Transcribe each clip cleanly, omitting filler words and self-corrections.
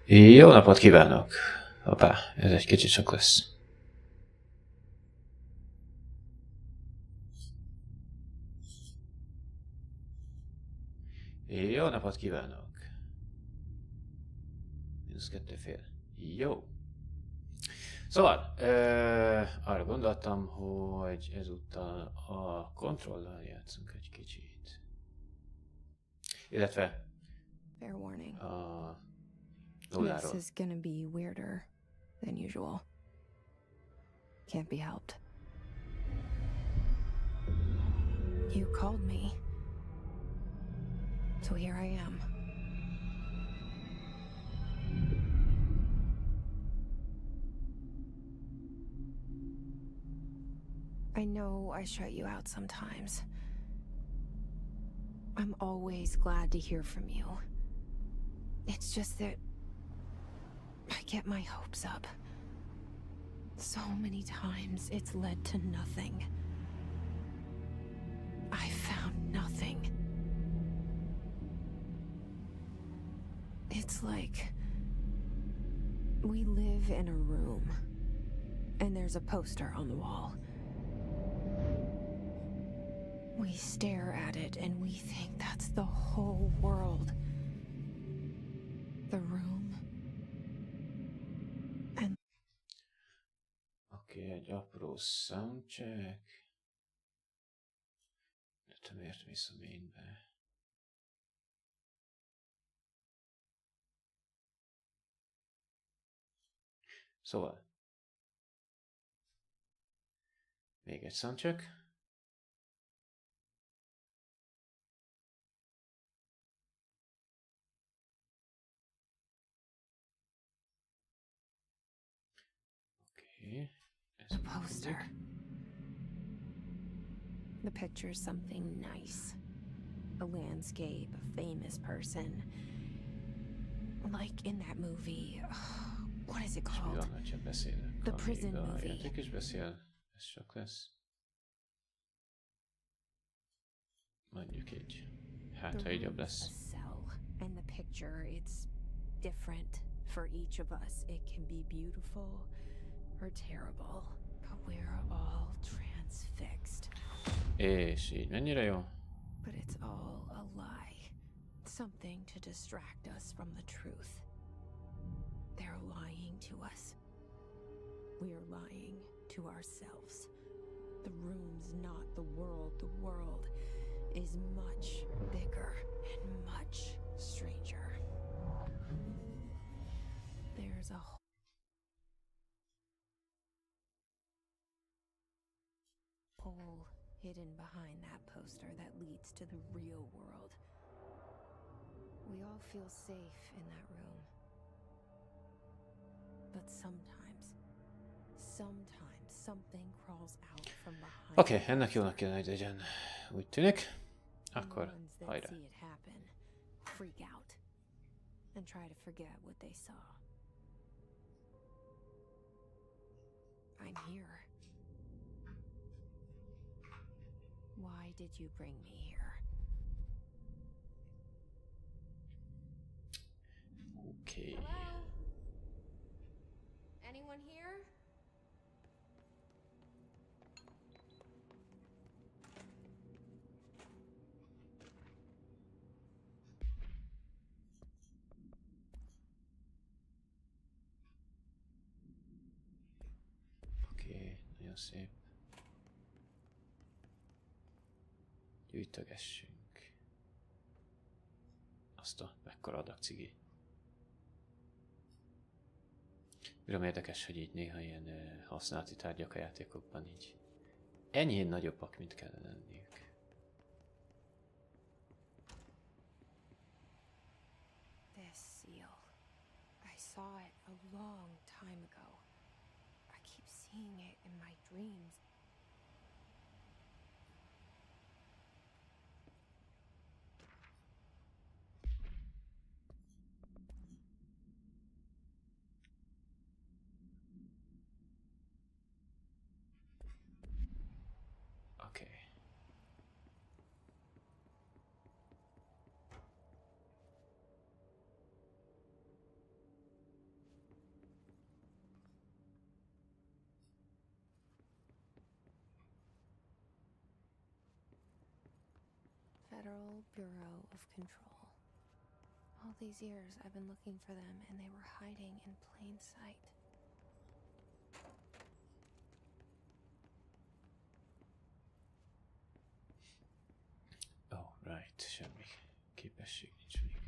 Jó napot kívánok! Hoppá, ez egy kicsit sok lesz. Jó napot kívánok! -2,5. Jó. Szóval, arra gondoltam, hogy ezúttal a kontrollal játszunk egy kicsit. Illetve fair warning. A This nulláról. is gonna be weirder than usual. Can't be helped. You called me. So here I am. I know I shut you out sometimes. I'm always glad to hear from you. It's just that I get my hopes up. So many times it's led to nothing. I found nothing. It's like we live in a room, and there's a poster on the wall. We stare at it and we think that's the whole world. The room. And Oké, egy apró soundcheck. De te miért mész a mainbe? Szóval. Még egy soundcheck. Oké. the poster. The picture's something nice. A landscape, a famous person. Like in that movie. What is it És mi called? van, hogyha beszélek? The prison Amíg a movie. játék is beszél, ez sok lesz. Mondjuk így. Hát, ha így jobb room's lesz. a cell, and the picture, it's different for each of us. It can be beautiful or terrible, but we're all transfixed. És így mennyire jó? But it's all a lie. Something to distract us from the truth. They're lying to us. We're lying to ourselves. The room's not the world. The world is much bigger and much stranger. There's a hole hidden behind that poster that leads to the real world. We all feel safe in that room. But sometimes something crawls out from behind. Oké, ennek jónak kéne, hogy legyen. Úgy tűnik. Akkor The ones that hajrá. see it happen freak out and try to forget what they saw. I'm here. Why did you bring me here? Oké. Hello? Anyone here? Oké, nagyon szép. Gyűjtögessünk. Azt a mekkora adag cigi. Mire érdekes, hogy így néha ilyen használati tárgyak a játékokban így enyhén nagyobbak, mint kellene lenniük. This seal. I saw it a long time ago. I keep seeing it in my dreams. Oké. Federal Bureau of Control. All these years I've been looking for them, and they were hiding in plain sight. Oh, right, semmi képesség nincs még.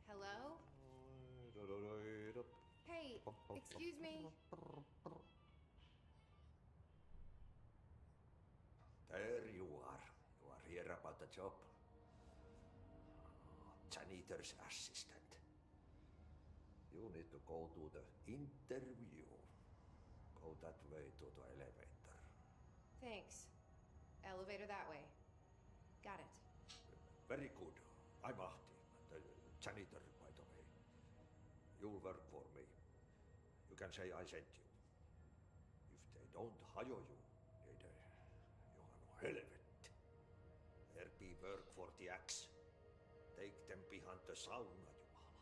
Hello? Hey, excuse me. There you are. You are here about the job. Janitor's assistant. You need to go to the interview. Go that way to the elevator. Thanks. Elevator that way. Got it. Very good. I'm Ahti, the janitor, by the way. You'll work for me. You can say I sent you. If they don't hire you, niin Johan on helvetti. There be work for the axe. Take them behind the sauna, jumalauta.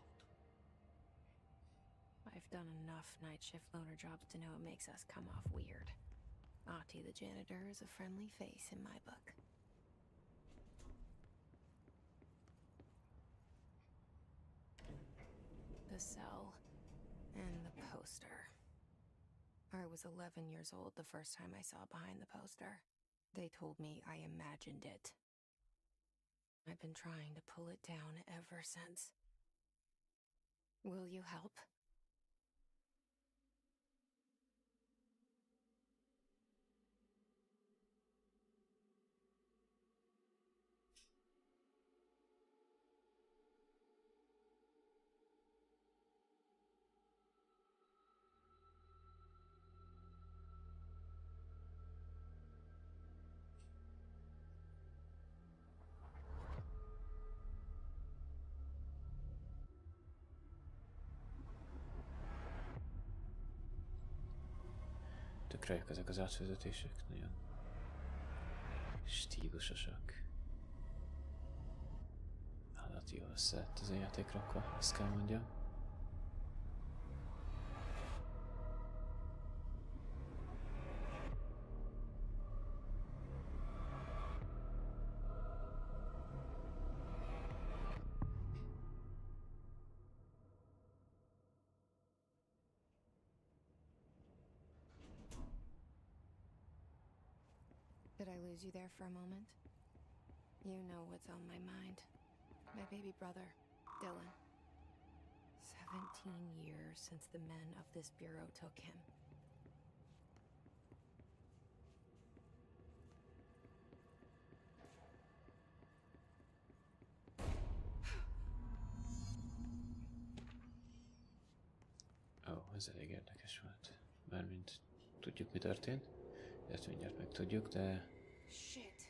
I've done enough night shift loner jobs to know it makes us come off weird. Ahti the janitor is a friendly face in my book. The cell and the poster. I was 11 years old the first time I saw behind the poster. They told me I imagined it. I've been trying to pull it down ever since. Will you help? Tökre jók ezek az átvezetések, nagyon stílusosak. Állati jól összeett ez a játék rakva, azt kell mondjam. Did I lose you there for a moment? You know what's on my mind. My baby brother, Dylan. 17 years since the men of this bureau took him. Ó, ez elég érdekes volt. Mármint tudjuk, mi történt. Ezt mindjárt megtudjuk, de... Shit.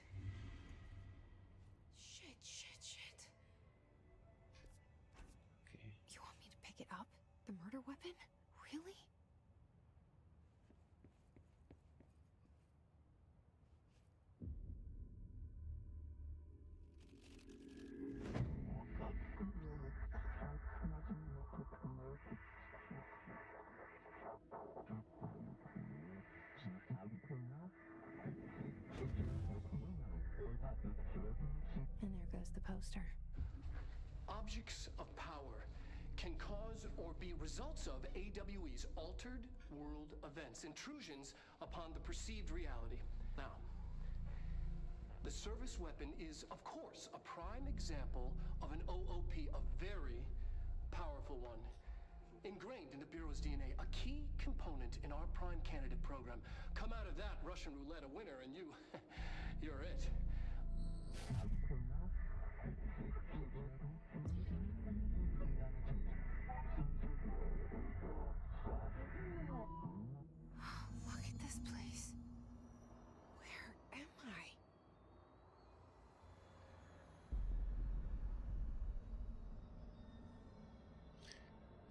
Shit. Okay. You want me to pick it up? The murder weapon? Really? And there goes the poster. Objects of power can cause or be results of AWE's altered world events, intrusions upon the perceived reality. Now, the service weapon is, of course, a prime example of an OOP, a very powerful one. Ingrained in the Bureau's DNA, a key component in our prime candidate program. Come out of that Russian roulette a winner and you're it.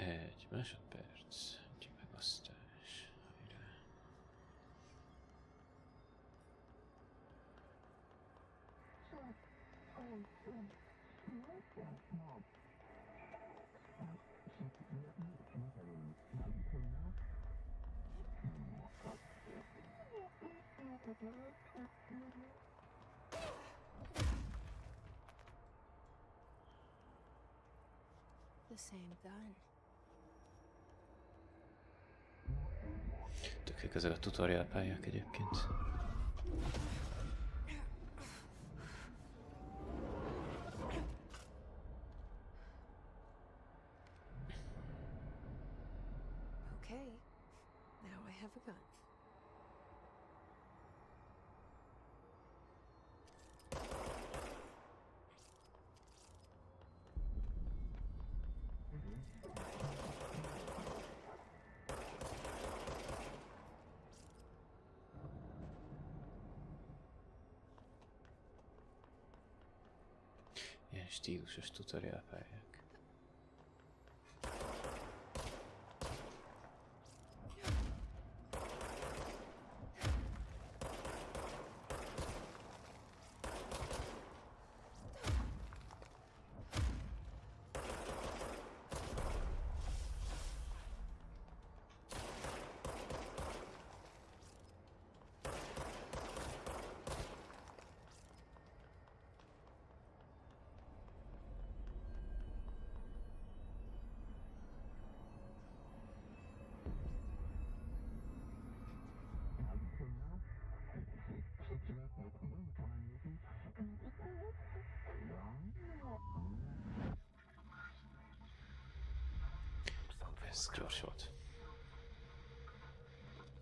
Egy másodperc. Egy megosztás. Hajrá. The same gun. Tök jók ezek a tutorial pályák egyébként. Okay, now I have a gun. Ilyen stílusos tutorial pályák. Ez gyors volt.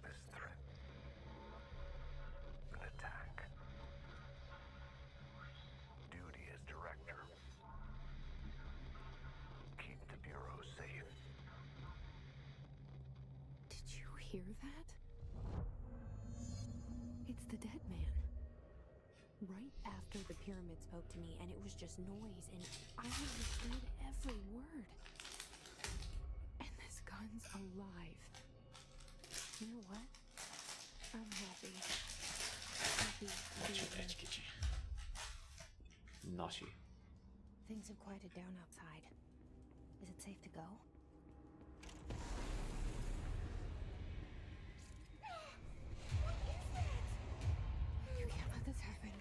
This threat. An attack. Duty as director. Keep the Bureau safe. Did you hear that? It's the dead man. Right after the pyramid spoke to me, and it was just noise, and I understood every word. And this gun's alive. You know what? I'm happy. Happy to be Egy kicsi. Nasi. Things have quieted down outside. Is it safe to go? You can't let this happen.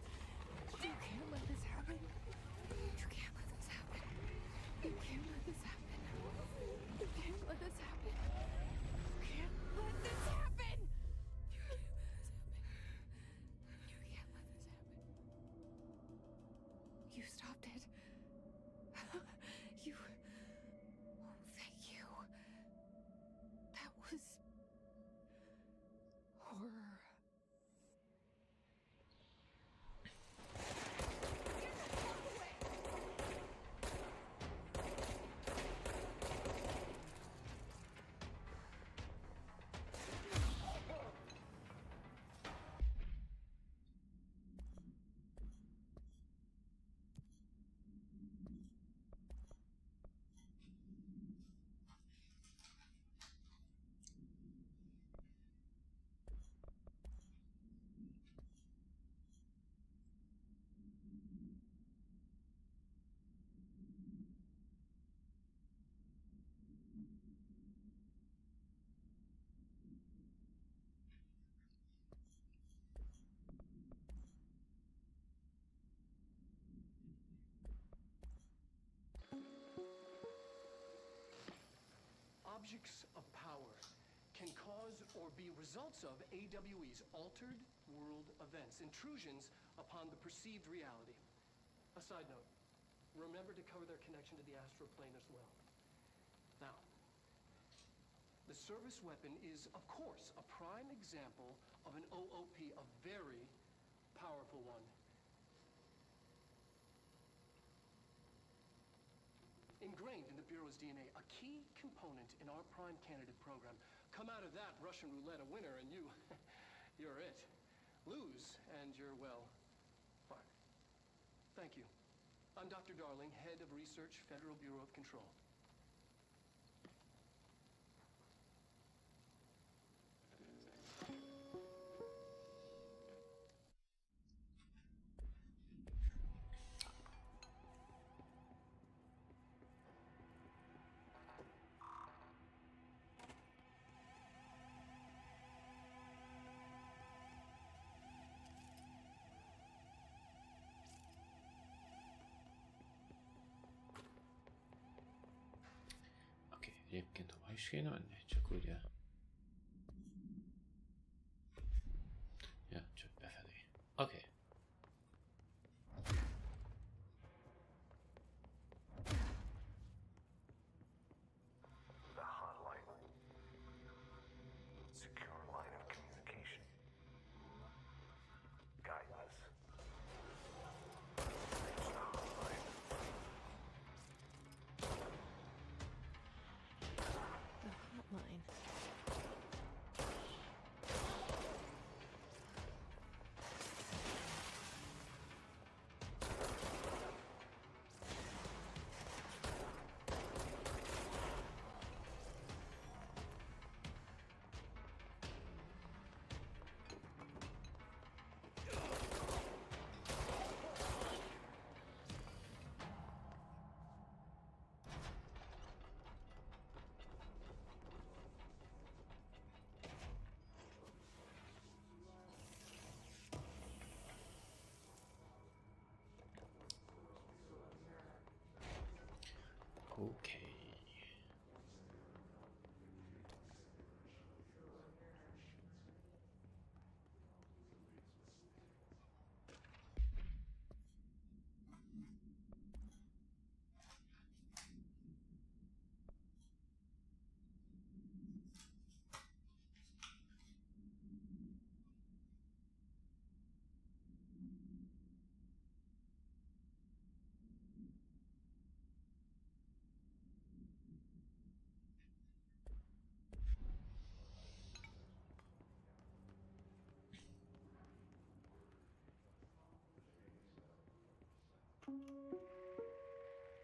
You can't let this happen. You can't let this happen. You can't let this happen. You can't let this happen. You can't let this happen. You can't let this happen. You can't let this happen. You stopped it. You. Oh, thank you. That was horror. Objects of power can cause or be results of AWE's altered world events, intrusions upon the perceived reality. A side note, remember to cover their connection to the astral plane as well. Now, the service weapon is, of course, a prime example of an OOP, a very powerful one. Ingrained in the Bureau's DNA, a key component in our prime candidate program. Come out of that Russian roulette a winner and you're it. Lose and you're, well, fine. Thank you. I'm Dr. Darling, Head of Research, Federal Bureau of Control. is kéne menni? Csak úgy el. Ja, csak befelé. Oké. The hotline. Secure line of communication. Guidance. Reach the hotline. The hotline. Oké.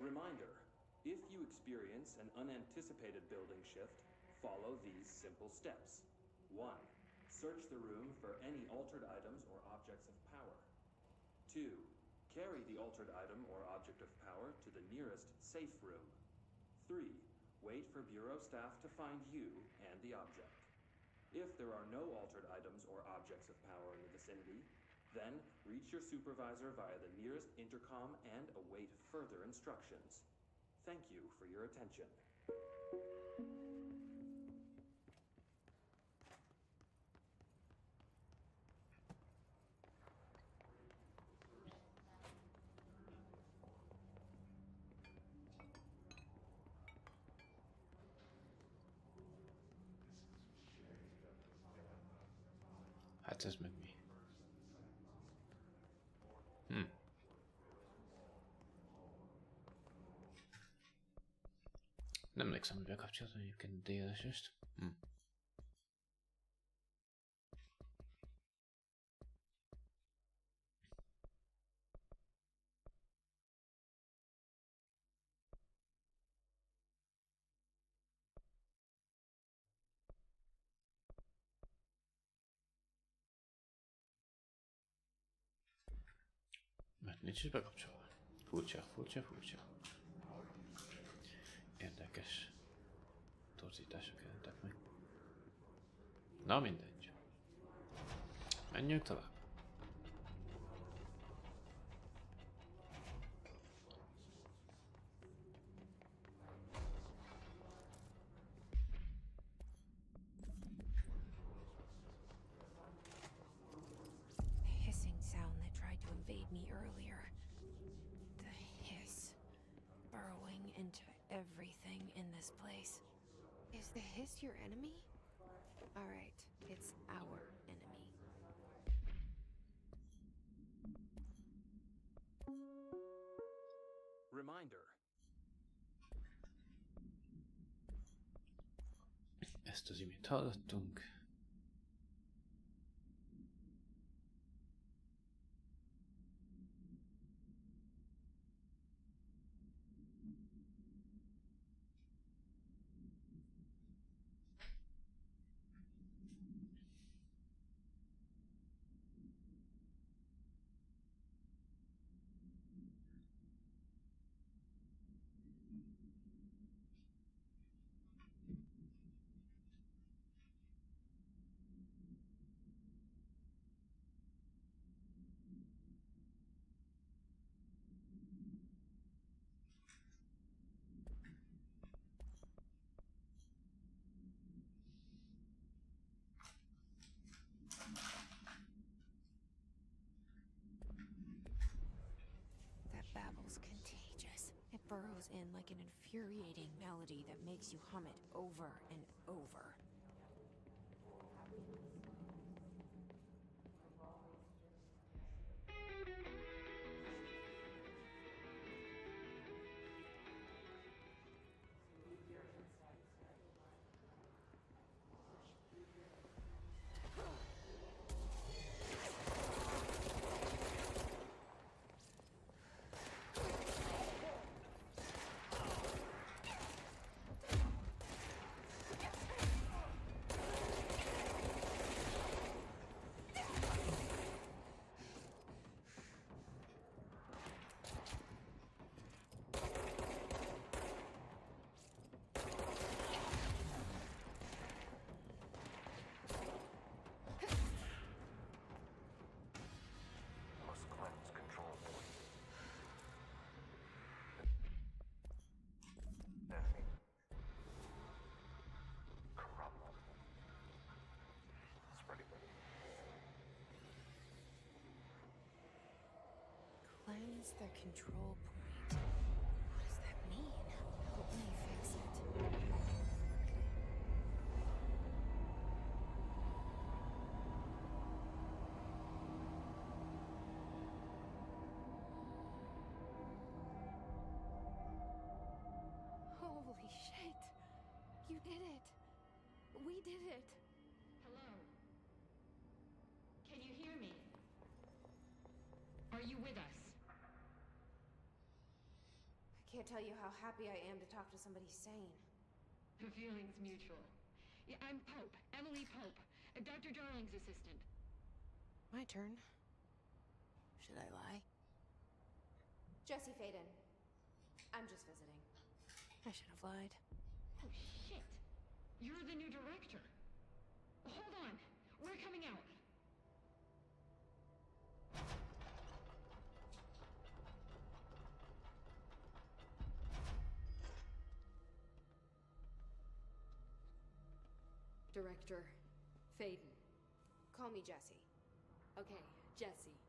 Reminder, if you experience an unanticipated building shift, follow these simple steps. 1. Search the room for any altered items or objects of power. 2. Carry the altered item or object of power to the nearest safe room. 3. Wait for Bureau staff to find you and the object. If there are no altered items or objects of power in the vicinity, then reach your supervisor via the nearest intercom and await further instructions. Thank you for your attention. Hát ez meg mi? Nem emlékszem, hogy bekapcsoltam egyébként a DLSS-t. Mert nincs is bekapcsolva. Furcsa. Érdekes torzítások jelentek meg. Na mindegy. Menjünk tovább. The hissing sound that tried to invade me earlier. The hiss. Burrowing into everything in this place. Is the hiss your enemy? Alright, it's our enemy. Reminder, Ezt az imént hallottunk. burrows in like an infuriating melody that makes you hum it over and over. Must cleanse control point. Enemy. Corrupt. Spreading. Cleanse the control point. What does that mean? Help me fix it. Holy shit! You did it! We did it! Hello? Can you hear me? Are you with us? I can't tell you how happy I am to talk to somebody sane. The feeling's mutual. Yeah, I'm Pope, Emily Pope, Dr. Darling's assistant. My turn. Should I lie? Jesse Faden. I'm just visiting. I should have lied. Oh, shit. You're the new director. Hold on. We're coming out. Director Faden. Call me Jessie. Okay, Jesse.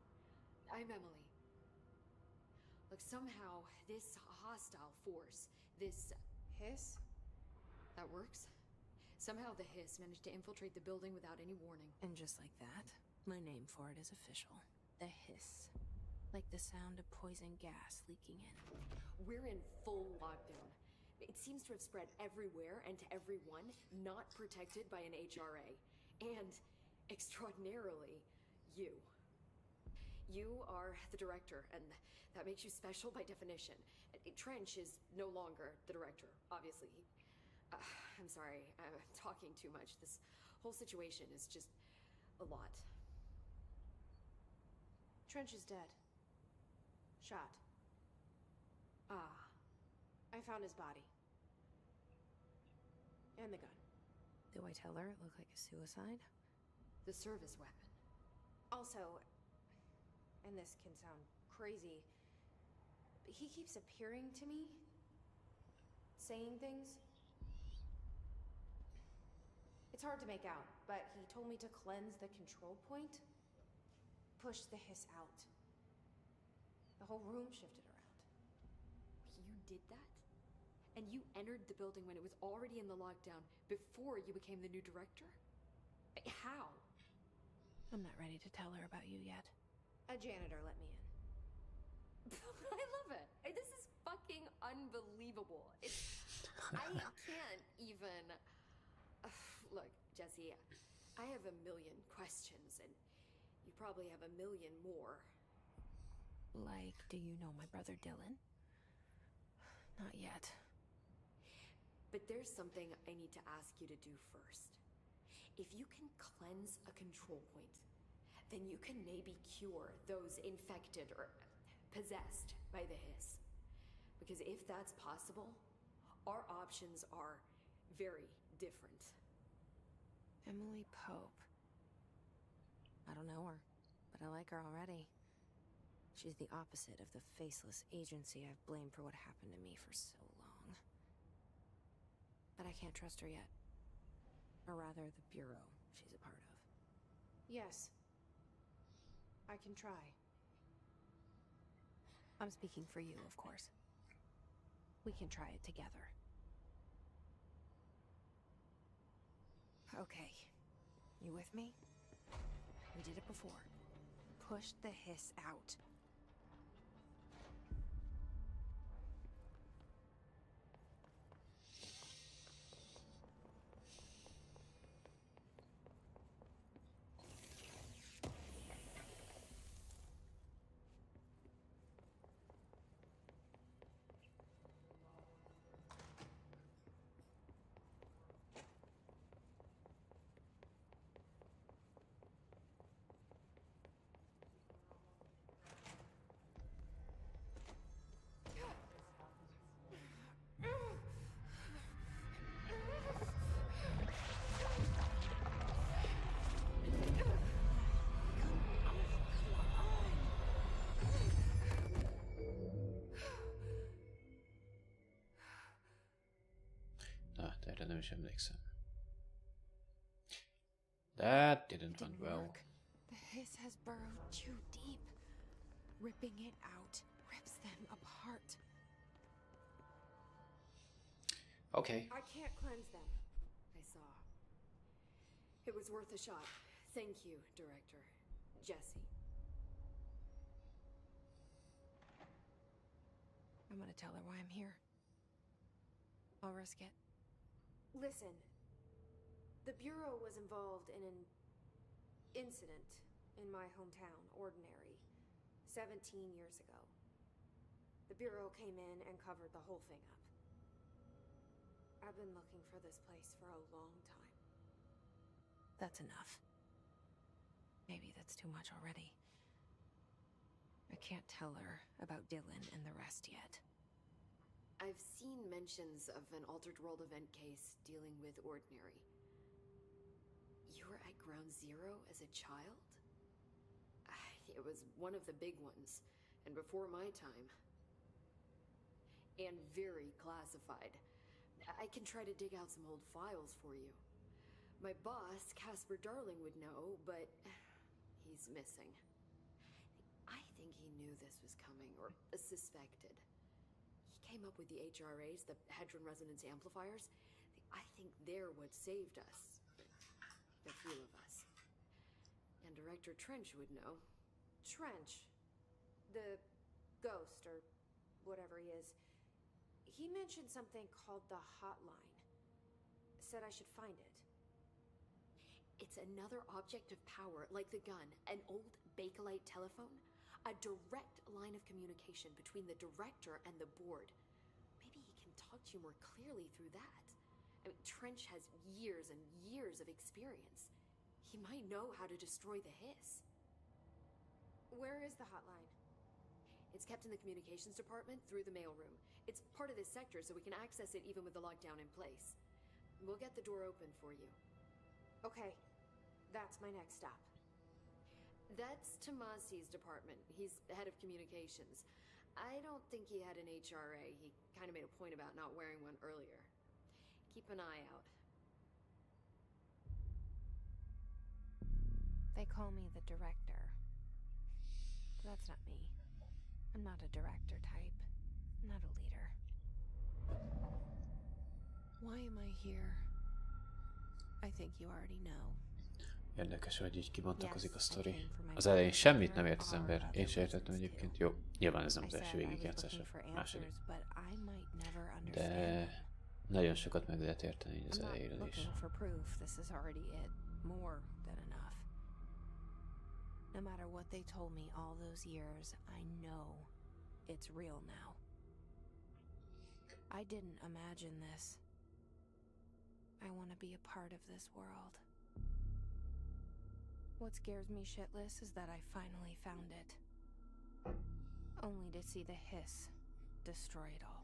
I'm Emily. Look, somehow this hostile force, this Hiss? that works. Somehow the hiss managed to infiltrate the building without any warning. And just like that, my name for it is official. The hiss. Like the sound of poison gas leaking in. We're in full lockdown. It seems to have spread everywhere and to everyone not protected by an HRA. And, extraordinarily, you. You are the director, and that makes you special by definition. Trench is no longer the director, obviously. I'm sorry, I'm talking too much. This whole situation is just a lot. Trench is dead. Shot. Ah, I found his body. And the gun. Do I tell her it looked like a suicide? the service weapon. Also, and this can sound crazy, but he keeps appearing to me, saying things. It's hard to make out, but he told me to cleanse the control point, push the hiss out. The whole room shifted around. You did that? And you entered the building when it was already in the lockdown before you became the new director? How? I'm not ready to tell her about you yet. A janitor let me in. I love it. This is fucking unbelievable. I can't even... Look, Jesse, I have a million questions, and you probably have a million more. Like, do you know my brother Dylan? Not yet. But there's something I need to ask you to do first. If you can cleanse a control point, then you can maybe cure those infected or possessed by the hiss. Because if that's possible, our options are very different. Emily Pope. I don't know her, but I like her already. She's the opposite of the faceless agency I've blamed for what happened to me for so long. But I can't trust her yet. Or rather, the bureau she's a part of. Yes. I can try. I'm speaking for you, of course. We can try it together. Okay. You with me? We did it before. Push the hiss out. Na, de erre nem is emlékszem. That didn't Didn't well. work. The hiss has burrowed too deep. Ripping it out rips them apart. Okay. I can't cleanse them. I saw. It was worth a shot. Thank you, Director. Jesse. I'm gonna tell her why I'm here. I'll risk it. Listen. The Bureau was involved in an incident in my hometown, Ordinary, 17 years ago. The Bureau came in and covered the whole thing up. I've been looking for this place for a long time. That's enough. Maybe that's too much already. I can't tell her about Dylan and the rest yet. I've seen mentions of an Altered World event case dealing with Ordinary. You were at Ground Zero as a child? It was one of the big ones, and before my time. And very classified. I can try to dig out some old files for you. My boss, Casper Darling, would know, but he's missing. I think he knew this was coming, or suspected. He came up with the HRAs, the Hedron Resonance Amplifiers. I think they're what saved us. A few of us. And Director Trench would know. Trench? The ghost, or whatever he is. He mentioned something called the Hotline. Said I should find it. It's another object of power, like the gun, an old Bakelite telephone. A direct line of communication between the director and the board. Maybe he can talk to you more clearly through that. I mean, Trench has years and years of experience. He might know how to destroy the hiss. Where is the hotline? It's kept in the communications department through the mailroom. It's part of this sector, so we can access it even with the lockdown in place. We'll get the door open for you. Okay, that's my next stop. That's Tomasi's department. He's the head of communications. I don't think he had an HRA. He kind of made a point about not wearing one earlier. Keep an eye out. They call me the director. That's not me. I'm not a director type. I'm not a leader. Why am I here? I think you already know. Érdekes, hogy így kibontakozik a sztori. Az elején semmit nem ért az ember. Én sem értettem egyébként. Jó, nyilván ez nem az első végigjátszás, a második. De nagyon sokat meg lehet érteni így az elejéről is. No matter what they told me all those years, I know it's real now. I didn't imagine this. I want to be a part of this world. What scares me shitless is that I finally found it. Only to see the hiss destroy it all.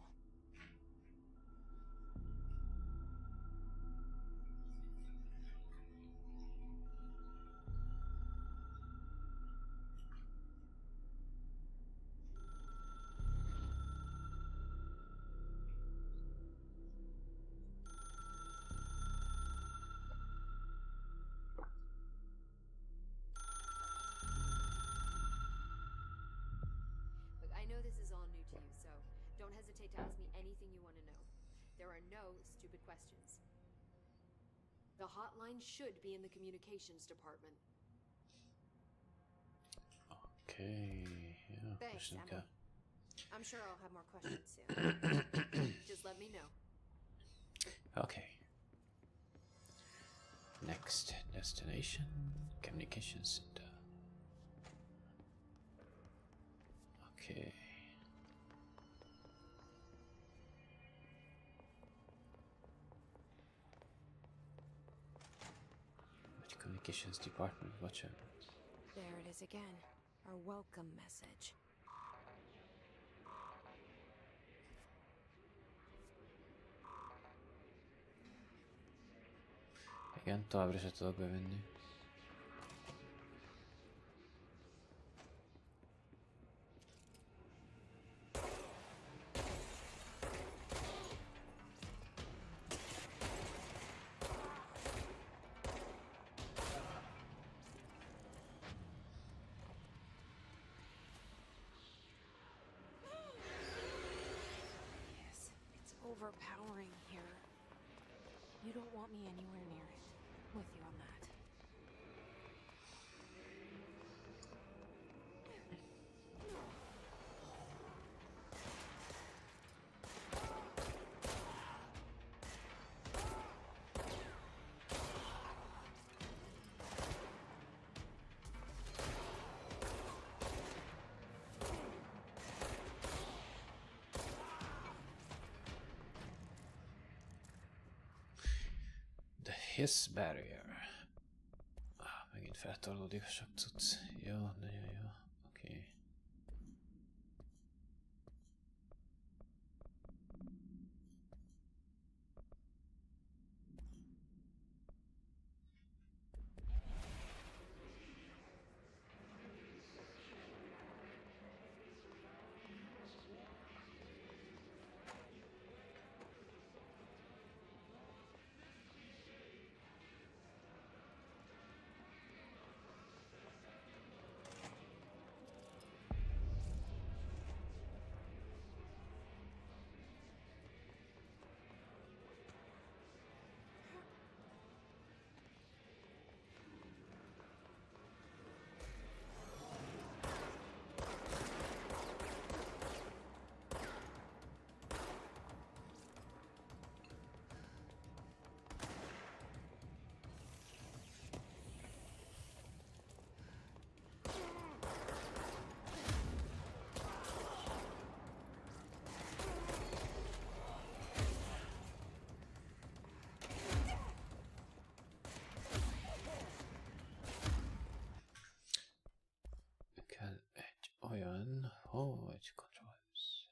hesitate to ask me anything you want to know. There are no stupid questions. The hotline should be in the communications department. Okay, ja, Thanks, bestimmt, Emily. ja. I'm sure I'll have more questions soon. Just let me know. Okay. Next destination, communication center. Okay. Which communications department? Watch out. There it is again. Our welcome message. Igen, továbbra se tudok bevenni. Yes, it's overpowering here. You don't want me anywhere near it. With you on that. The Hiss Barrier. Megint feltorlódik a sok cucc. Jó, nagyon jó. Oké. Kell egy olyan, hogy controls.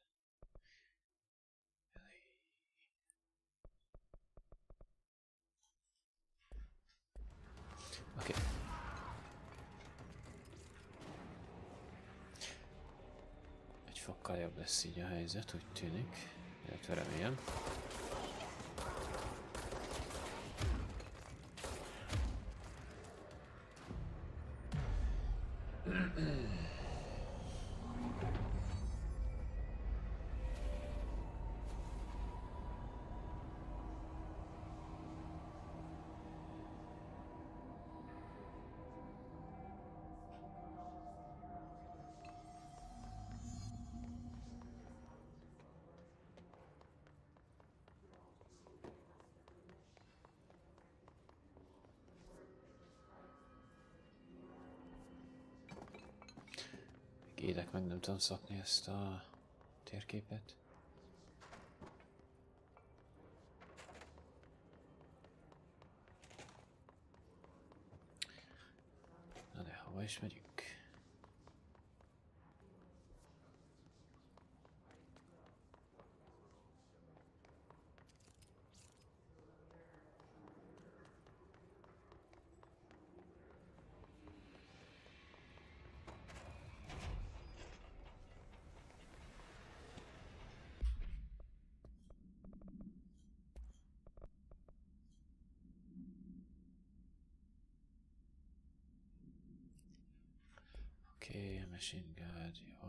Oké. Egy fokkal jobb lesz így a helyzet, úgy tűnik. Illetve remélem. Édek, meg nem tudom szokni ezt a térképet. Na de hova is megyünk? Oké, machine gun, jó.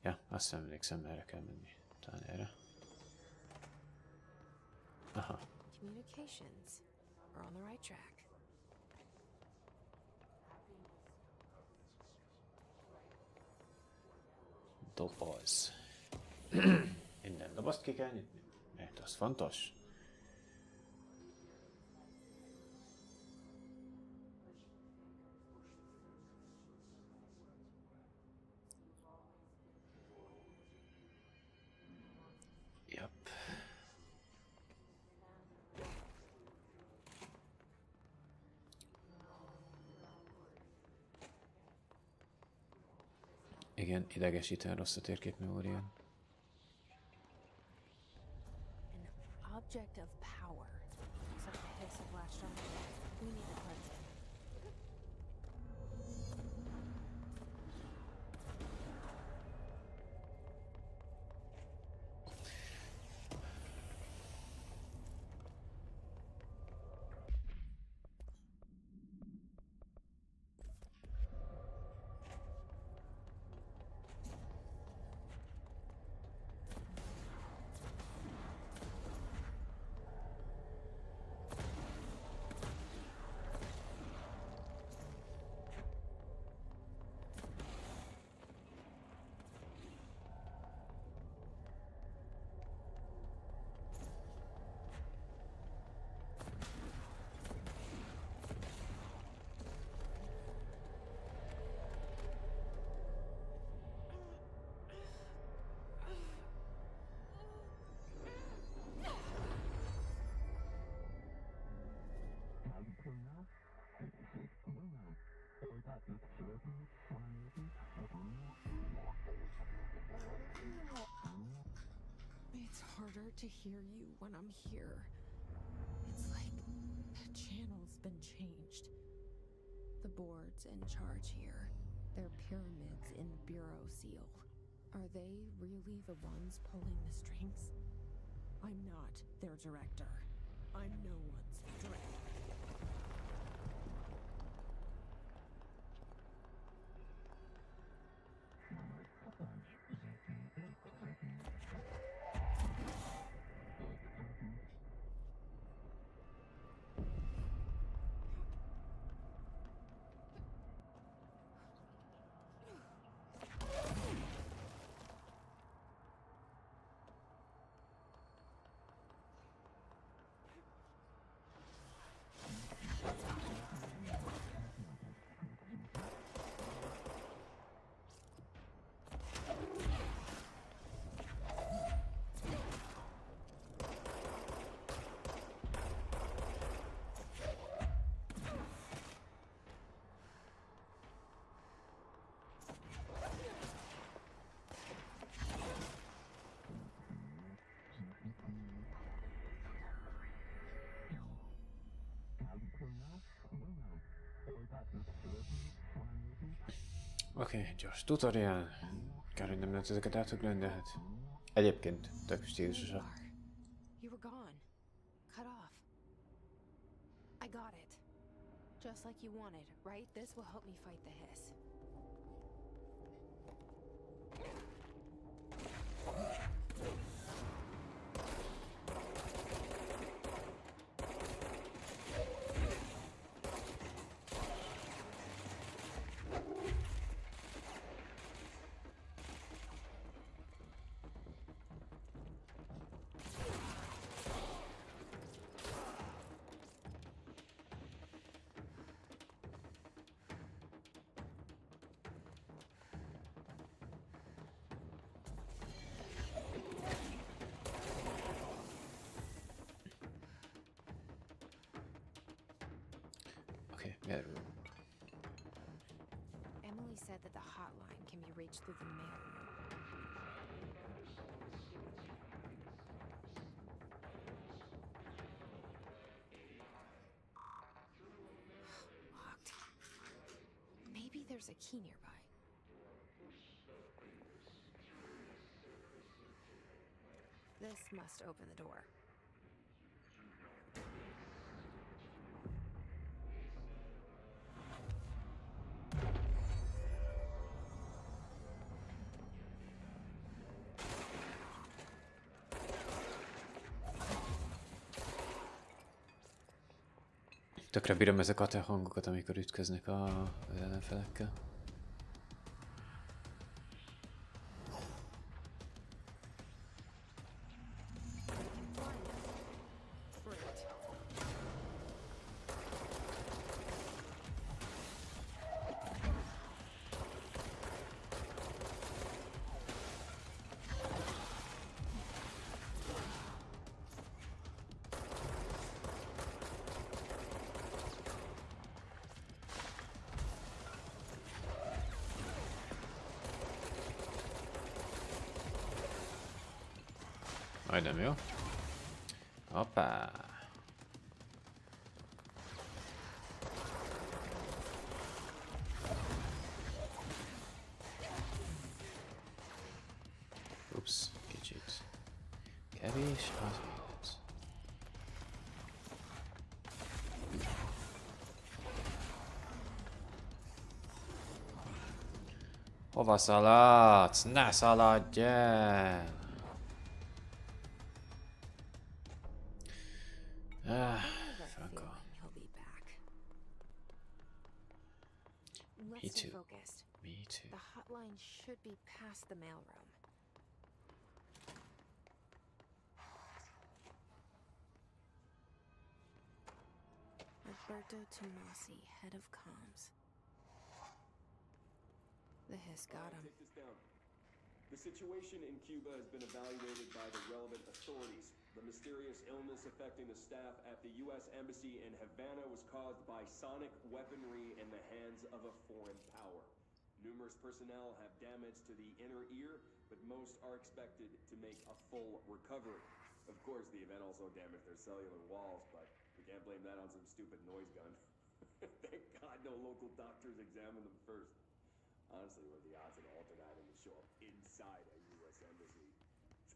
Ja, azt emlékszem, erre kell menni. Talán erre. Aha. Communications. We're on the right track. Doboz. Minden dobozt ki kell nyitni, mert az fontos. Yep. Igen, idegesítően rossz a térképmemórián. An object of power. Looks like the hiss have latched on. We need to cleanse it. It's harder to hear you when I'm here. It's like the channel's been changed. The board's in charge here. They're pyramids in Bureau Seal. Are they really the ones pulling the strings? I'm not their director. I'm no one's director. Oké, gyors tutorial. Kár, hogy nem lehet ezeket átugrani, de hát egyébként tök stílusosabb. You were gone. Cut off. I got it. Just like you wanted, right? This will help me fight the hiss. Oké, miről? Emily said that the hotline can be reached through the mail room. Locked. Maybe there's a key nearby. This must open the door. Tökre bírom ezeket a hangokat, amikor ütköznek az ellenfelekkel. Majdnem jó. Hoppá! Ups, kicsit. Kevés az élet. Hova szaladsz? Ne szaladj el! Franco. Me too. Me too. The hotline should be past the mailroom. Alberto Tomasi, head of comms. The hiss got him. Take this down. The situation in Cuba has been evaluated by the relevant authorities. The mysterious illness affecting the staff at the U.S. Embassy in Havana was caused by sonic weaponry in the hands of a foreign power. Numerous personnel have damage to the inner ear, but most are expected to make a full recovery. Of course, the event also damaged their cellular walls, but we can't blame that on some stupid noise gun. Thank God no local doctors examined them first. Honestly, what are the odds an alternate item would show up inside a U.S. embassy?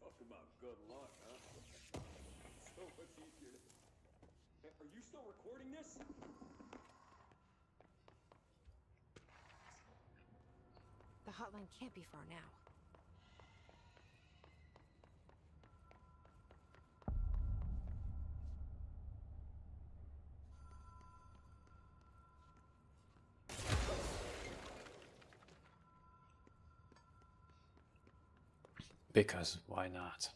Talk about good luck, huh? So much easier to... Hey, are you still recording this? The hotline can't be far now. Because why not?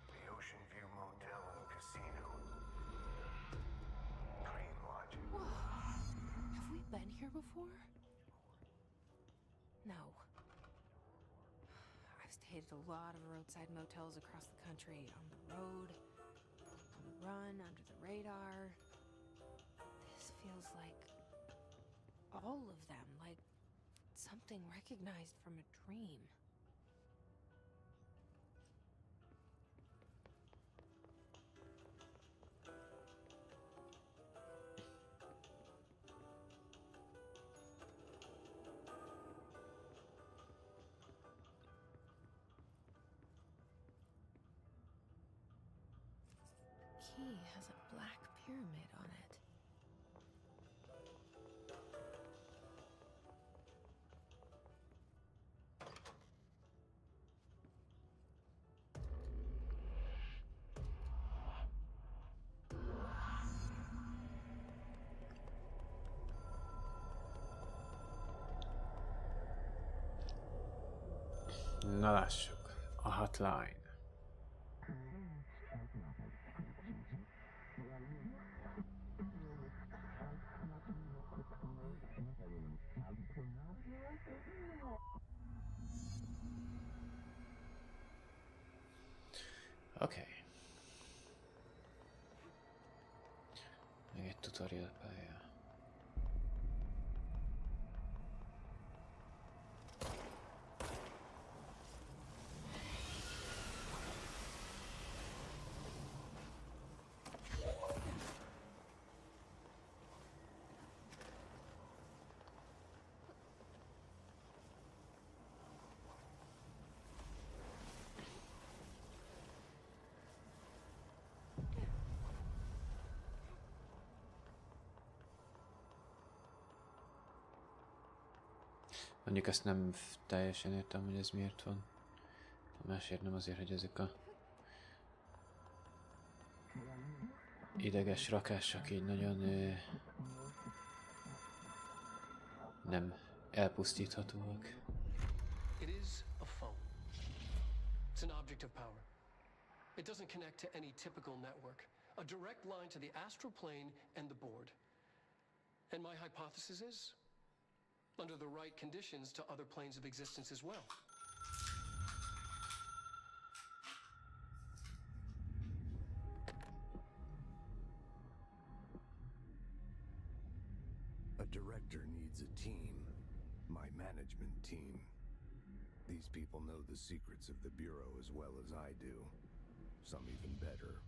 The Ocean View Motel and Casino. Dream Lodging. Whoa. Have we been here before? No. I've stayed at a lot of roadside motels across the country, on the road, on the run, under the radar. This feels like all of them, like something recognized from a dream. Key has a black pyramid on it. Na lássuk. A hotline. Oké. Még egy tutorial pálya. Mondjuk ezt nem teljesen értem, hogy ez miért van. A másért nem azért, hogy ezek a ideges rakások így nagyon nem elpusztíthatóak. It is a phone. It's an object of power. It doesn't connect to any typical network. A direct line to the astral plane and the board. And my hypothesis is, under the right conditions, to other planes of existence as well. A director needs a team. My management team. These people know the secrets of the Bureau as well as I do. Some even better.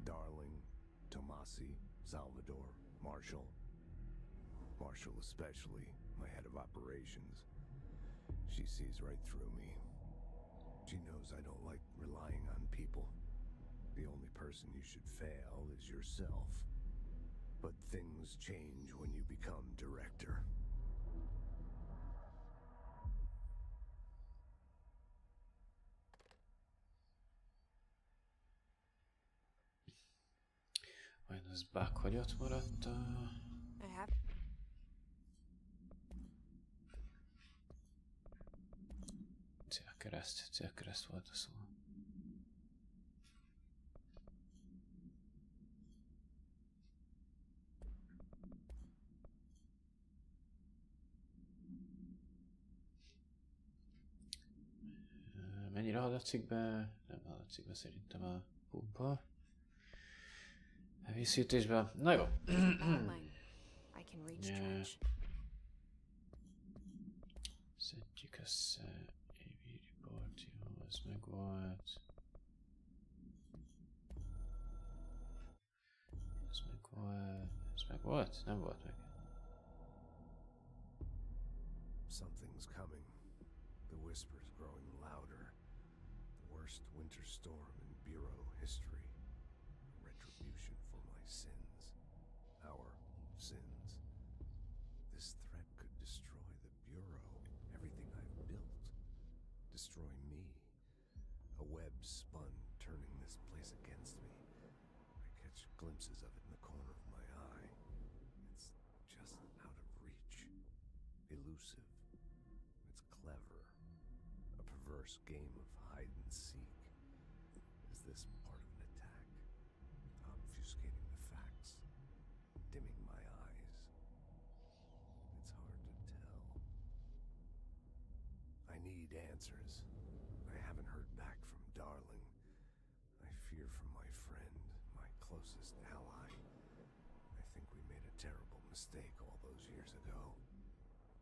Darling, Tomasi, Salvador, Marshall. Marshall especially, my head of operations. She sees right through me. She knows I don't like relying on people. The only person you should fail is yourself. But things change when you become director. Majd az bug, hogy ott maradt a... Célkereszt volt a szó. Mennyire haladszik be? Nem haladszik be szerintem a pumpa. A vízhűtésbe. Na jó. Szedjük össze. AV report, jó, ez meg volt. Ez meg volt. Ez meg volt? Nem volt meg. Something's coming. The whispers growing louder. The worst winter storm in Bureau history. Retribution for my sins. Our sins. This threat could destroy the Bureau. Everything I've built. Destroy me. A web spun, turning this place against me. I catch glimpses of it in the corner of my eye. It's just out of reach. Elusive. It's clever. A perverse game of hide and seek. Is this part of an attack? Obfuscating the facts. Dimming my eyes. It's hard to tell. I need answers. I haven't heard back from Darling. I fear for my friend, my closest ally. I think we made a terrible mistake all those years ago.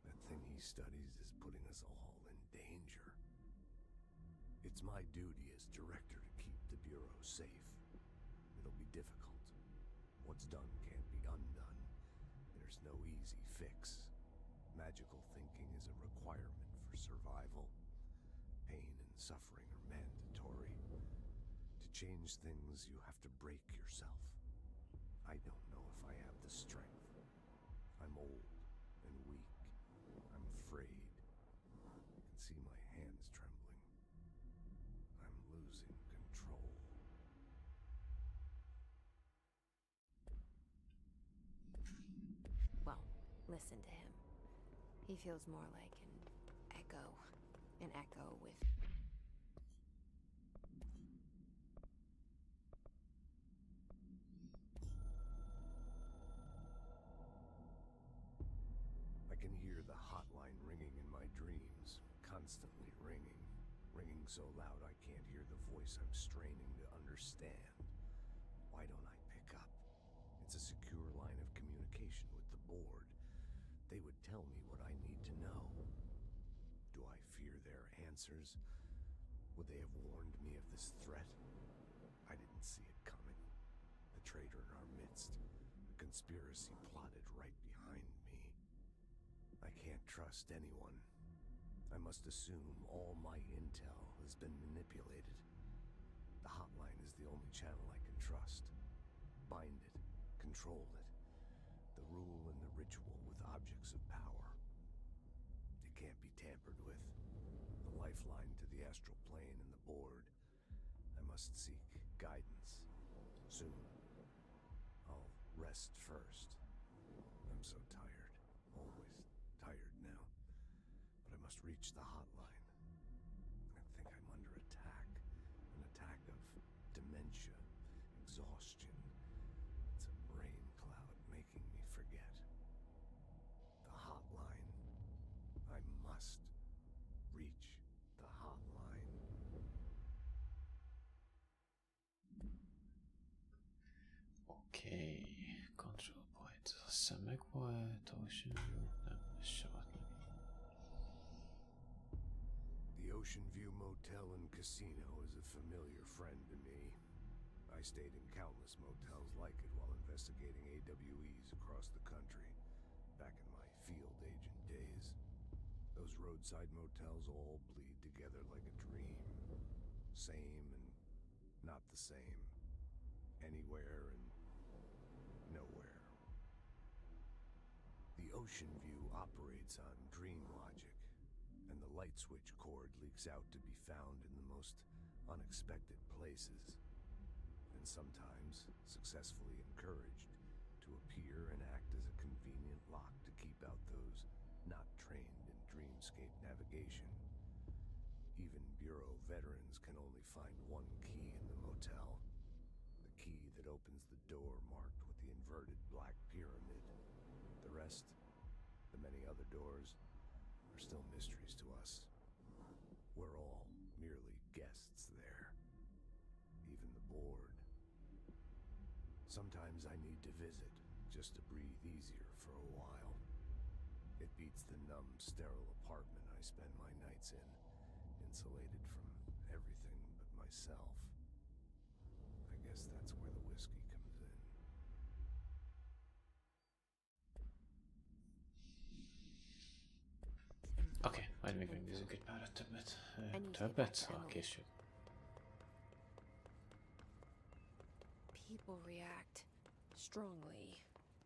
That thing he studies is putting us all in danger. It's my duty as director to keep the Bureau safe. It'll be difficult. What's done can't be undone. There's no easy fix. Magical thinking is a requirement for survival. Pain and suffering are mandatory. To change things, you have to break yourself. I don't know if I have the strength. I'm old and weak. I'm afraid. I can see my hands trembling. I'm losing control. Well, listen to him. He feels more like an echo. An echo with... I can hear the hotline ringing in my dreams, constantly ringing. Ringing so loud I can't hear the voice I'm straining to understand. Why don't I pick up? It's a secure line of communication with the board. They would tell me what I need to know. Do I fear their answers? Would they have warned me of this threat? I didn't see it coming. The traitor in our midst. A conspiracy plotted right behind me. I can't trust anyone. I must assume all my intel has been manipulated. The hotline is the only channel I can trust. Bind it, control it. The rule and the ritual with objects of power. It can't be tampered with. The lifeline to the astral plane and the board. I must seek guidance. soon. I'll rest first. I'm so tired. Always tired now. But I must reach the hotline. I think I'm under attack. An attack of dementia, exhaustion. It's a brain cloud making me forget. The hotline. I must reach the hotline. Oké, control point. Azt hiszem meg volt, Ocean View. Nem, ez se volt meg. The Ocean View Motel and Casino is a familiar friend to me. I stayed in countless motels like it while investigating AWEs across the country, back in my field agent days. Those roadside motels all bleed together like a dream. Same and not the same. Anywhere and nowhere. The Ocean View operates on dream logic, and the light switch cord leaks out to be found in the most unexpected places, and sometimes successfully encouraged to appear and act as a convenient lock to keep out those not trained in dreamscape navigation. Even Bureau veterans can only find one key in the motel. The key that opens the door marked with the inverted black pyramid. The rest, the many other doors, are still mysteries to us. We're all merely guests there. Even the board. Sometimes I need to visit, just to breathe easier for a while. It beats the numb, sterile apartment I spend my nights in, insulated from everything but myself. I guess that's where the whiskey comes in. Oké, majd még megnézzünk egy párat többet. Többet? Később. People react strongly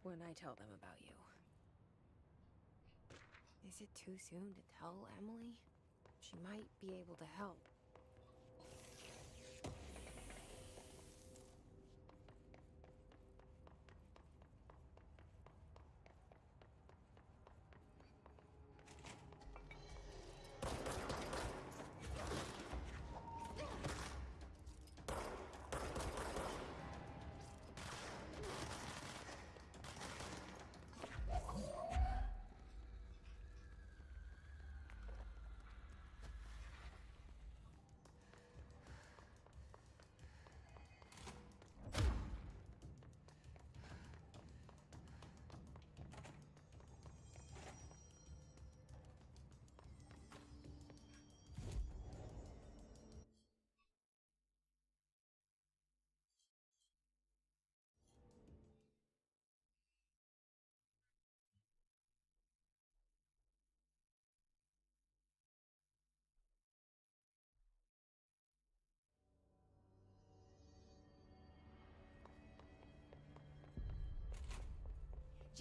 when I tell them about you. Is it too soon to tell Emily? She might be able to help.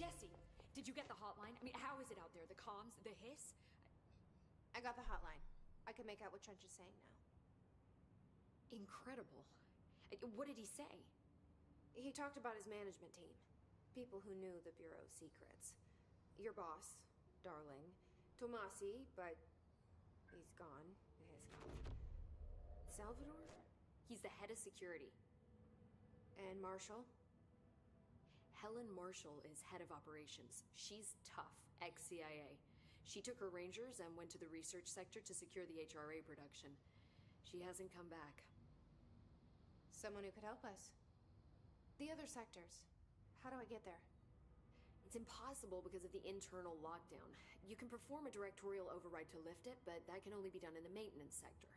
Jesse, did you get the hotline? I mean, how is it out there? The comms, the hiss? I got the hotline. I can make out what Trench is saying now. Incredible. What did he say? He talked about his management team. People who knew the Bureau's secrets. Your boss, Darling. Tomasi, but he's gone. Salvador? He's the head of security. And Marshall? Helen Marshall is head of operations. She's tough, ex-CIA. She took her Rangers and went to the research sector to secure the HRA production. She hasn't come back. Someone who could help us. The other sectors. How do I get there? It's impossible because of the internal lockdown. You can perform a directorial override to lift it, but that can only be done in the maintenance sector.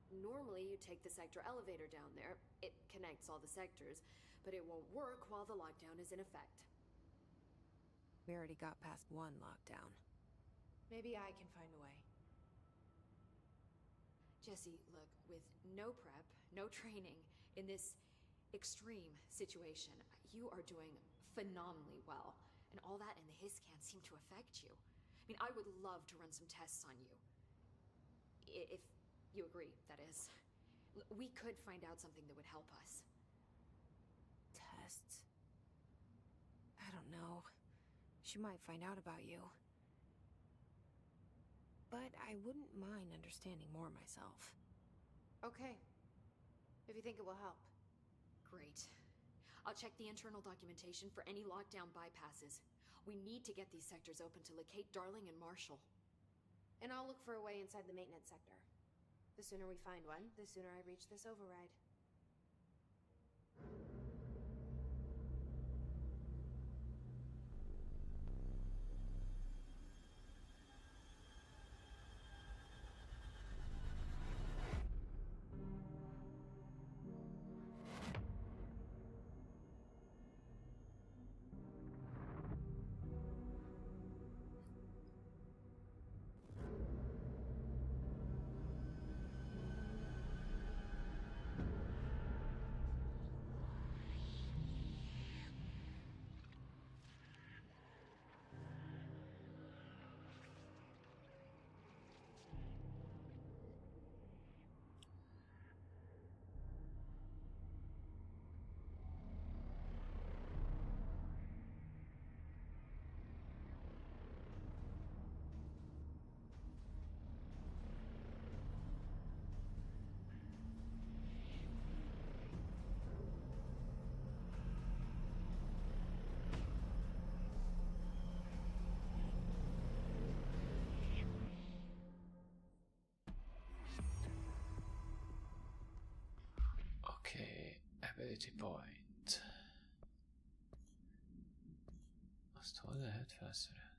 Normally, you take the sector elevator down there. It connects all the sectors, but it won't work while the lockdown is in effect. We already got past one lockdown. Maybe I can find a way. Jesse, look, with no prep, no training, in this extreme situation, you are doing phenomenally well. And all that and the hiss can't seem to affect you. I mean, I would love to run some tests on you. If you agree, that is. We could find out something that would help us. tests. I don't know. She might find out about you. But I wouldn't mind understanding more myself. Okay. If you think it will help. Great. I'll check the internal documentation for any lockdown bypasses. We need to get these sectors open to locate Darling and Marshall. And I'll look for a way inside the maintenance sector. The sooner we find one, the sooner I reach this override. Okay, ability point. Azt hol lehet felszerelni?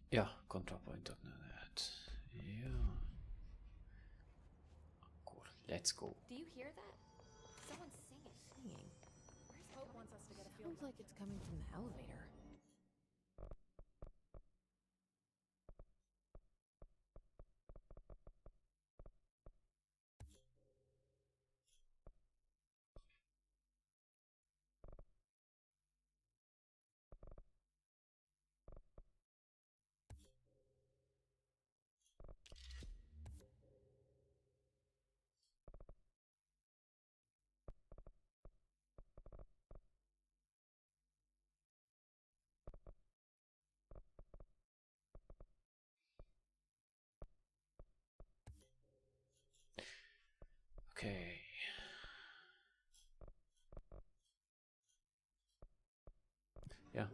Ja, kontrapointoknál lehet. Ja. Akkor, let's go. Do you hear that? Someone's singing. Singing. Hope wants us to get a feel. Sounds like it's coming from the elevator. Okay. Ja,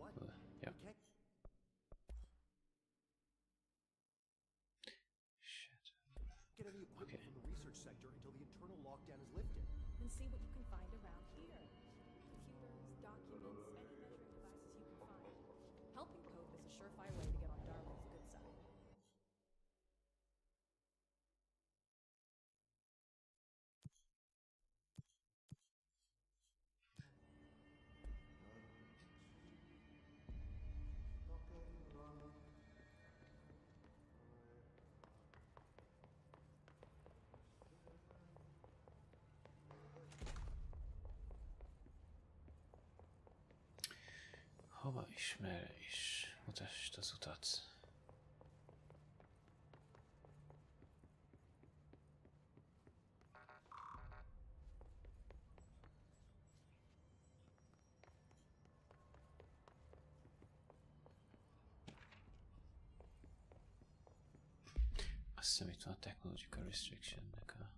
ja. Shit. Get any equipment Okay. from the research sector until the internal lockdown is lifted. And see what you can find around here. Computers, documents, any measuring devices you can find. Helping Cope is a surefire way to get on Darwin's good side. Hova is, merre is? Mutasd az utat. Azt hiszem itt van a technological restrictionnek a...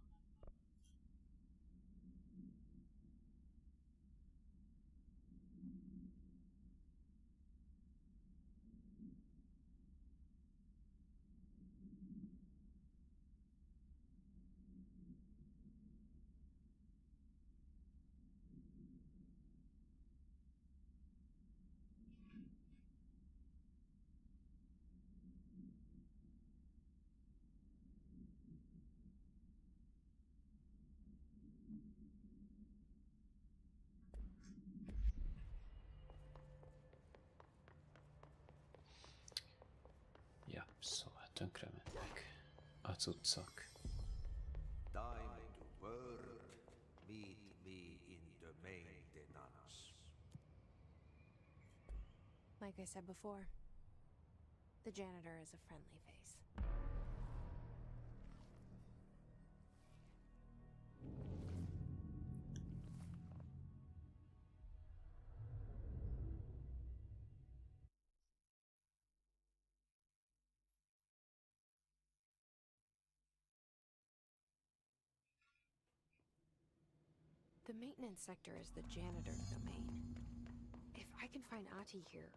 Tönkre mennek a cuccok. Time to work. Meet me in the maintenance. Like I said before, the janitor is a friendly face. The maintenance sector is the janitor's domain. If I can find Ahti here,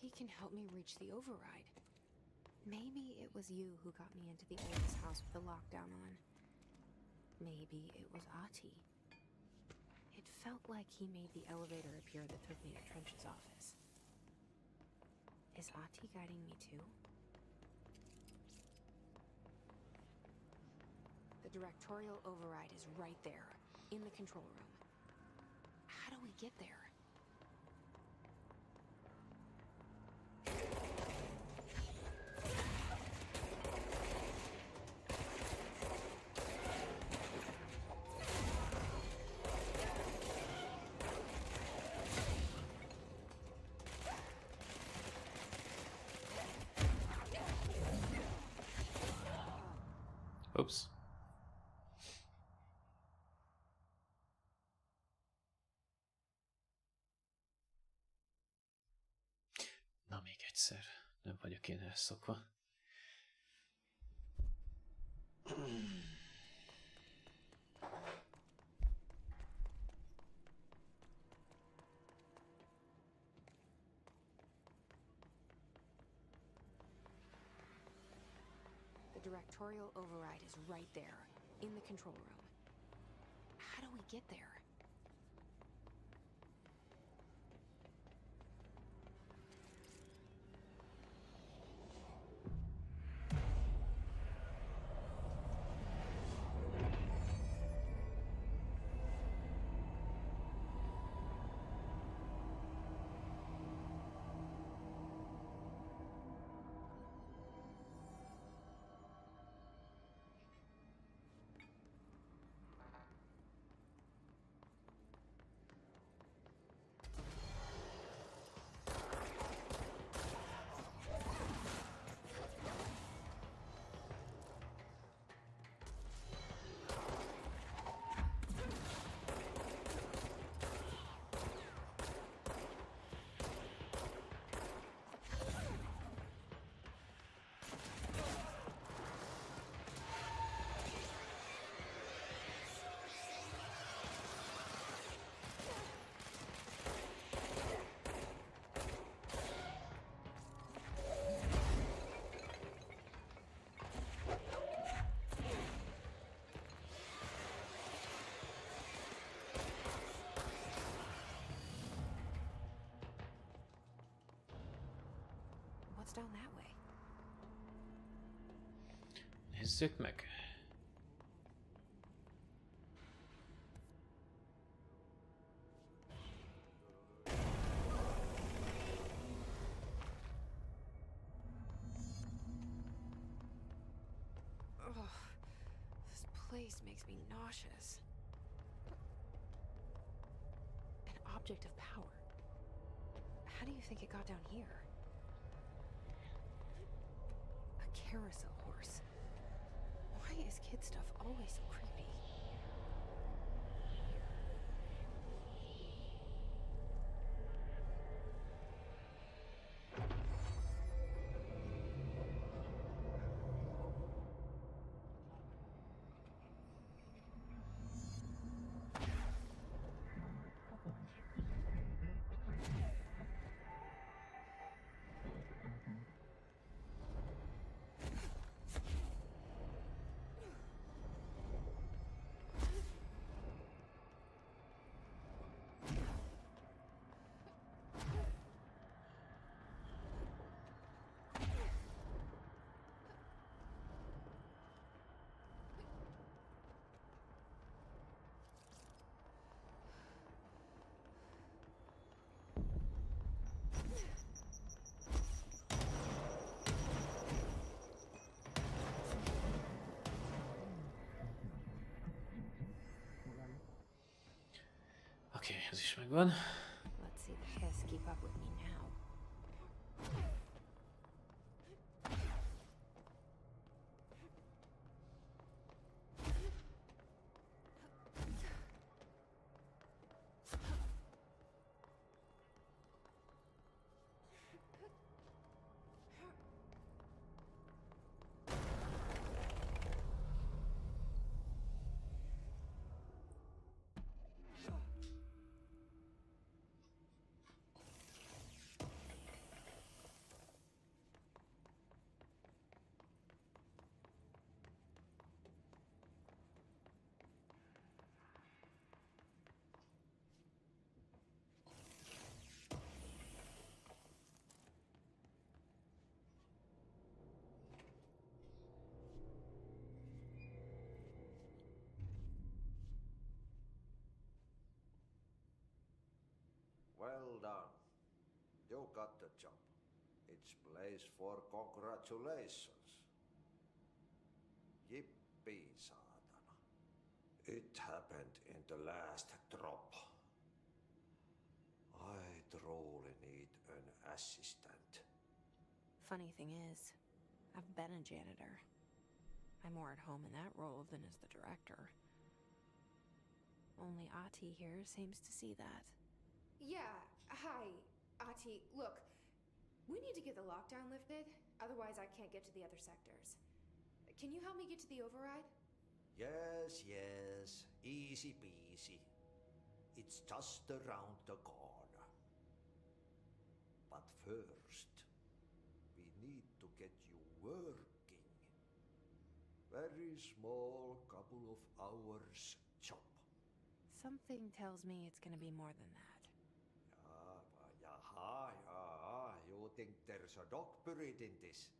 he can help me reach the override. Maybe it was you who got me into the oldest house with the lockdown on. Maybe it was Ahti. It felt like he made the elevator appear that took me to Trench's office. Is Ahti guiding me too? The directorial override is right there, in the control room. How do we get there? Oops. Na még egyszer. Nem vagyok én elszokva. The directorial override is right there, in the control room. How do we get there? What's down that way? Nézzük meg. Ugh, this place makes me nauseous. An object of power. How do you think it got down here? A carousel horse. Why is kid stuff always so creepy? is megvan. Let's see the hiss keep up with me now. Well done. You got the job. It's place for congratulations. Yippee, saatana. It happened in the last drop. I truly need an assistant. Funny thing is, I've been a janitor. I'm more at home in that role than as the director. Only Ati here seems to see that. Yeah, hi, Ati. Look, we need to get the lockdown lifted, otherwise I can't get to the other sectors. Can you help me get to the override? Yes, yes. Easy peasy. It's just around the corner. But first, we need to get you working. Very small, couple of hours job. Something tells me it's gonna be more than that. You think there's a dog buried in this?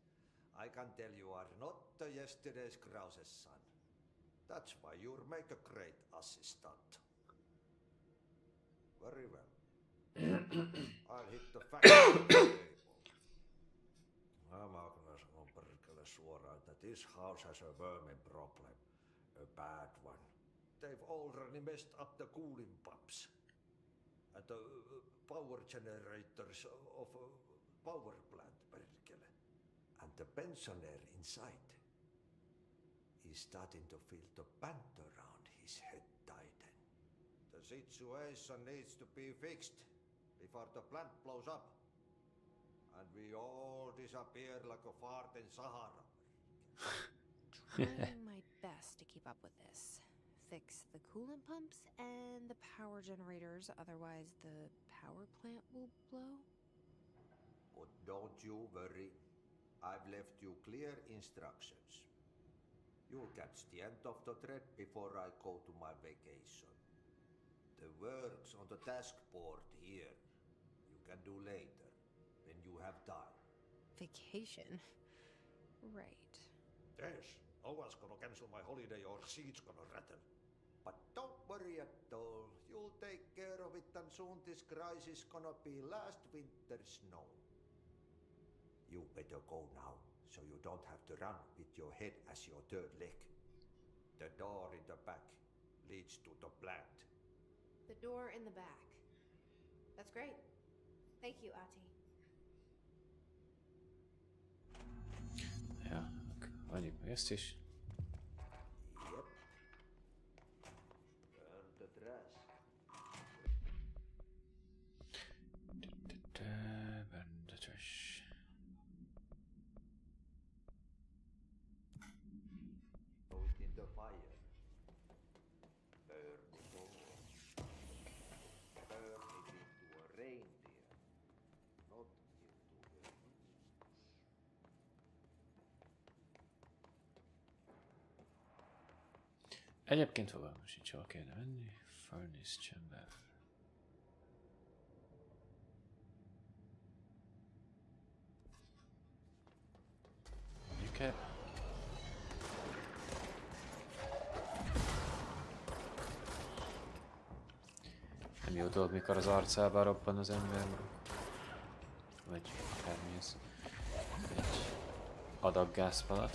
I can tell you are not the yesterday's Krause's son. That's why you'll make a great assistant. Very well. I'll hit the factory table. Mä kyllä sanon perkele suoraan, että this house has a vermin problem. A bad one. They've already messed up the cooling pumps. And the power generators of a power plant, perkele. And the pensioner inside is starting to feel the band around his head tighten. The situation needs to be fixed before the plant blows up. And we all disappear like a fart in Sahara. Trying my best to keep up with this. Fix the coolant pumps and the power generators, otherwise the power plant will blow. But don't you worry. I've left you clear instructions. You'll catch the end of the thread before I go to my vacation. The work's on the task board here. You can do later, when you have time. Vacation? Right. Yes, no one's gonna cancel my holiday or seat's gonna rattle. But don't worry at all. You'll take care of it and soon this crisis gonna be last winter's snow. You better go now, so you don't have to run with your head as your third leg. The door in the back leads to the plant. The door in the back. That's great. Thank you, Ati. Ja, annyi ezt is. Yep. Burn the trash. Burn the trash. Throw it in the fire. Burn it all. Burn it into a reindeer, not into a noose. Egyébként fogalmam sincs, hol kéne menni. Furnace chamber. Mondjuk el. Nem jó dolog, mikor az arcába robban az ember. Vagy akármi ez. Egy adag gázpalack.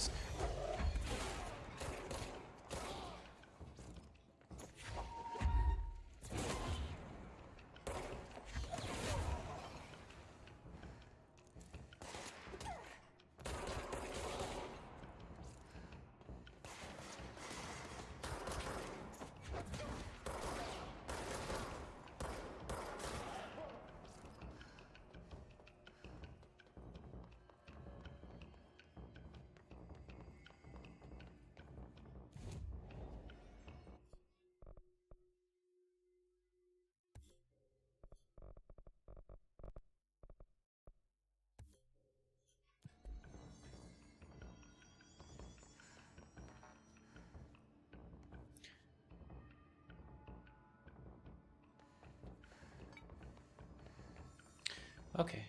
Oké.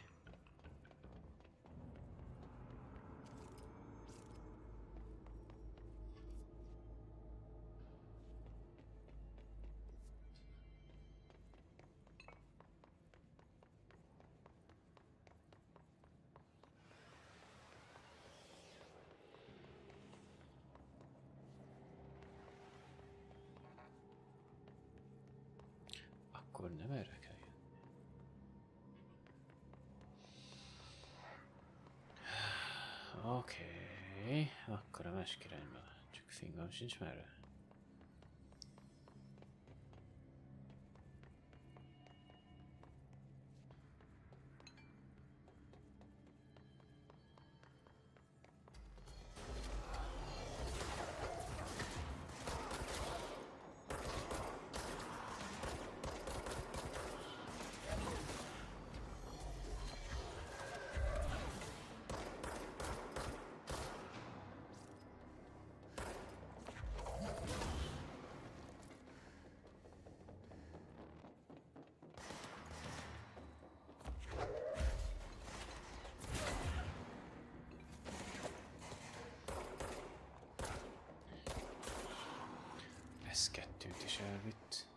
Akkor nem erre kell jönni. Oké, akkor a másik irányba. Csak fingom sincs merre. Ez kettőt is elvitt.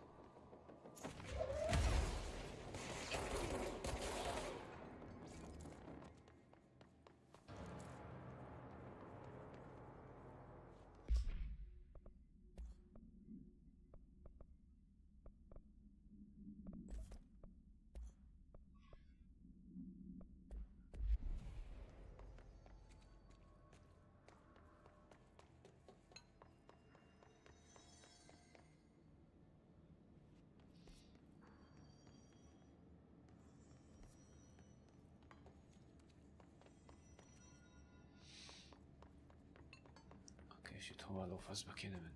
És itt hova lófaszba kéne menni?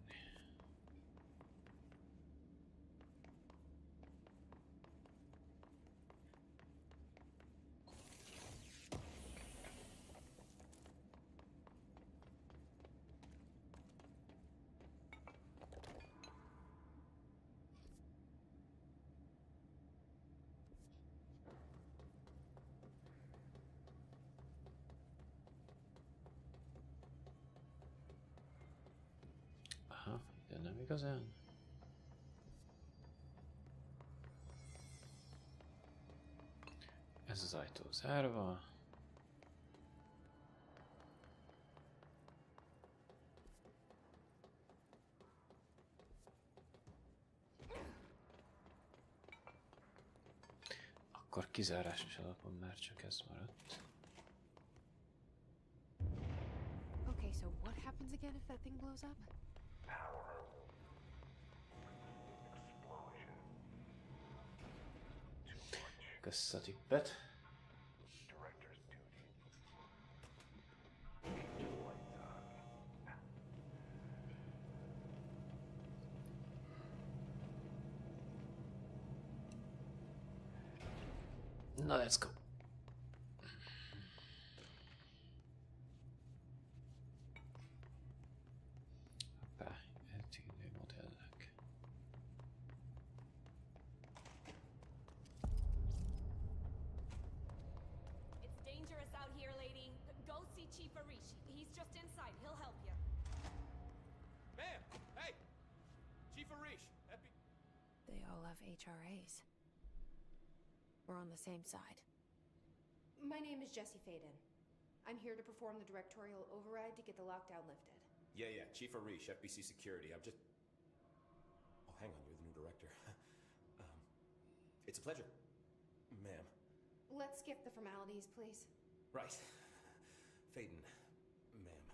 Aha, de nem igazán. Ez az ajtó zárva. Akkor kizárásos alapon már csak ez maradt. Okay, so what happens again if that thing blows up? Power. Explosion. Too much. Kösz a tippet. Director's duty. Keep the lights on. Na, let's go. Hoppá, eltűnő modellek. It's dangerous out here, lady. Go see Chief Arish. He's just inside. He'll help you. Ma'am! Hey! Chief Arish, happy... They all have HRAs. We're on the same side. My name is Jesse Faden. I'm here to perform the directorial override to get the lockdown lifted. Yeah, Chief Arish, FBC Security. I'm just... Oh, hang on, you're the new director. It's a pleasure, ma'am. Let's skip the formalities, please. Right. Faden, ma'am.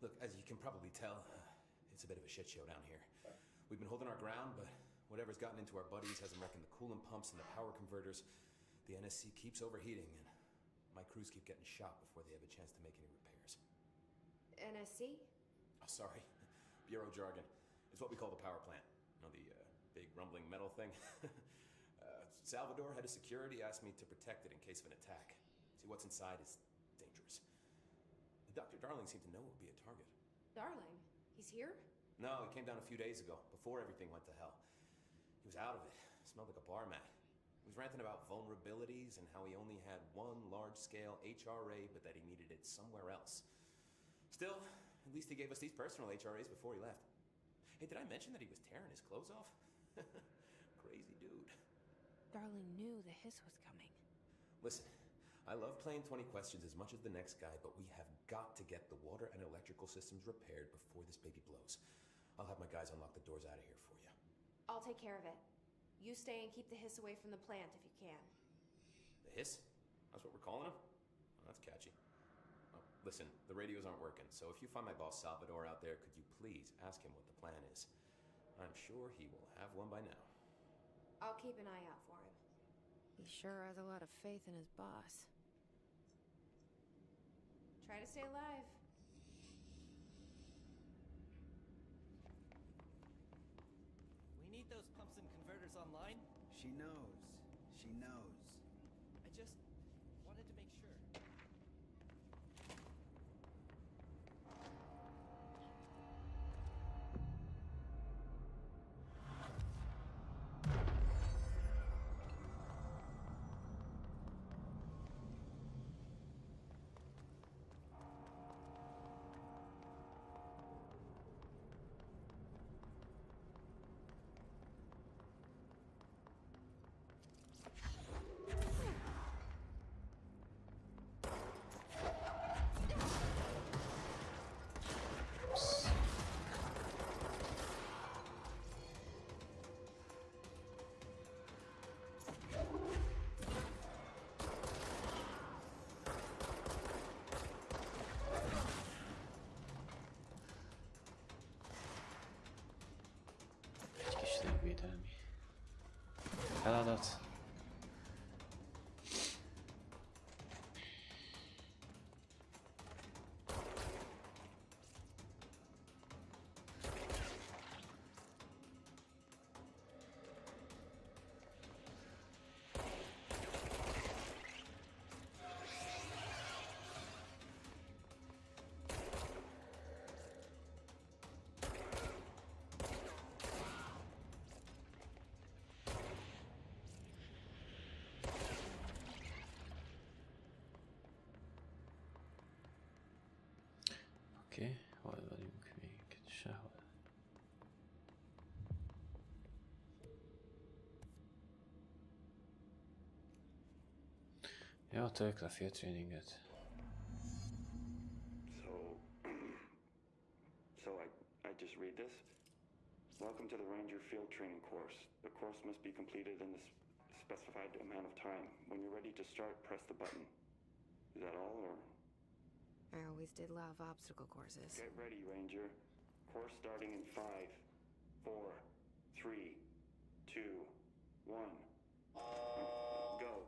Look, as you can probably tell, it's a bit of a shit show down here. We've been holding our ground, but whatever's gotten into our buddies has them wrecking the coolant pumps and the power converters. The NSC keeps overheating, and my crews keep getting shot before they have a chance to make any repairs. NSC? Oh, sorry. Bureau jargon. It's what we call the power plant. You know, the big rumbling metal thing? Salvador, head of security, asked me to protect it in case of an attack. See, what's inside is dangerous. Dr. Darling seemed to know it would be a target. Darling? He's here? No, he came down a few days ago, before everything went to hell. He was out of it. Smelled like a bar mat. He was ranting about vulnerabilities and how he only had one large-scale HRA, but that he needed it somewhere else. Still, at least he gave us these personal HRAs before he left. Hey, did I mention that he was tearing his clothes off? Crazy dude. Darling knew the hiss was coming. Listen, I love playing 20 questions as much as the next guy, but we have got to get the water and electrical systems repaired before this baby blows. I'll have my guys unlock the doors out of here for you. I'll take care of it. You stay and keep the hiss away from the plant if you can. The hiss? That's what we're calling him? Oh, that's catchy. Oh, listen, the radios aren't working, so if you find my boss Salvador out there, could you please ask him what the plan is? I'm sure he will have one by now. I'll keep an eye out for him. He sure has a lot of faith in his boss. Try to stay alive. We need those pumps and converters online. She knows. She knows. I just wanted to make sure. Egy kis légvédelmi feladat. Oké, hol vagyunk még? Sehol. Jó, tölk le field traininget. So I just read this. Welcome to the Ranger Field Training course. The course must be completed in the specified amount of time. When you're ready to start, press the button. Is that all, or? I always did love obstacle courses. Get ready, Ranger. Course starting in 5, 4, 3, 2, 1. Go.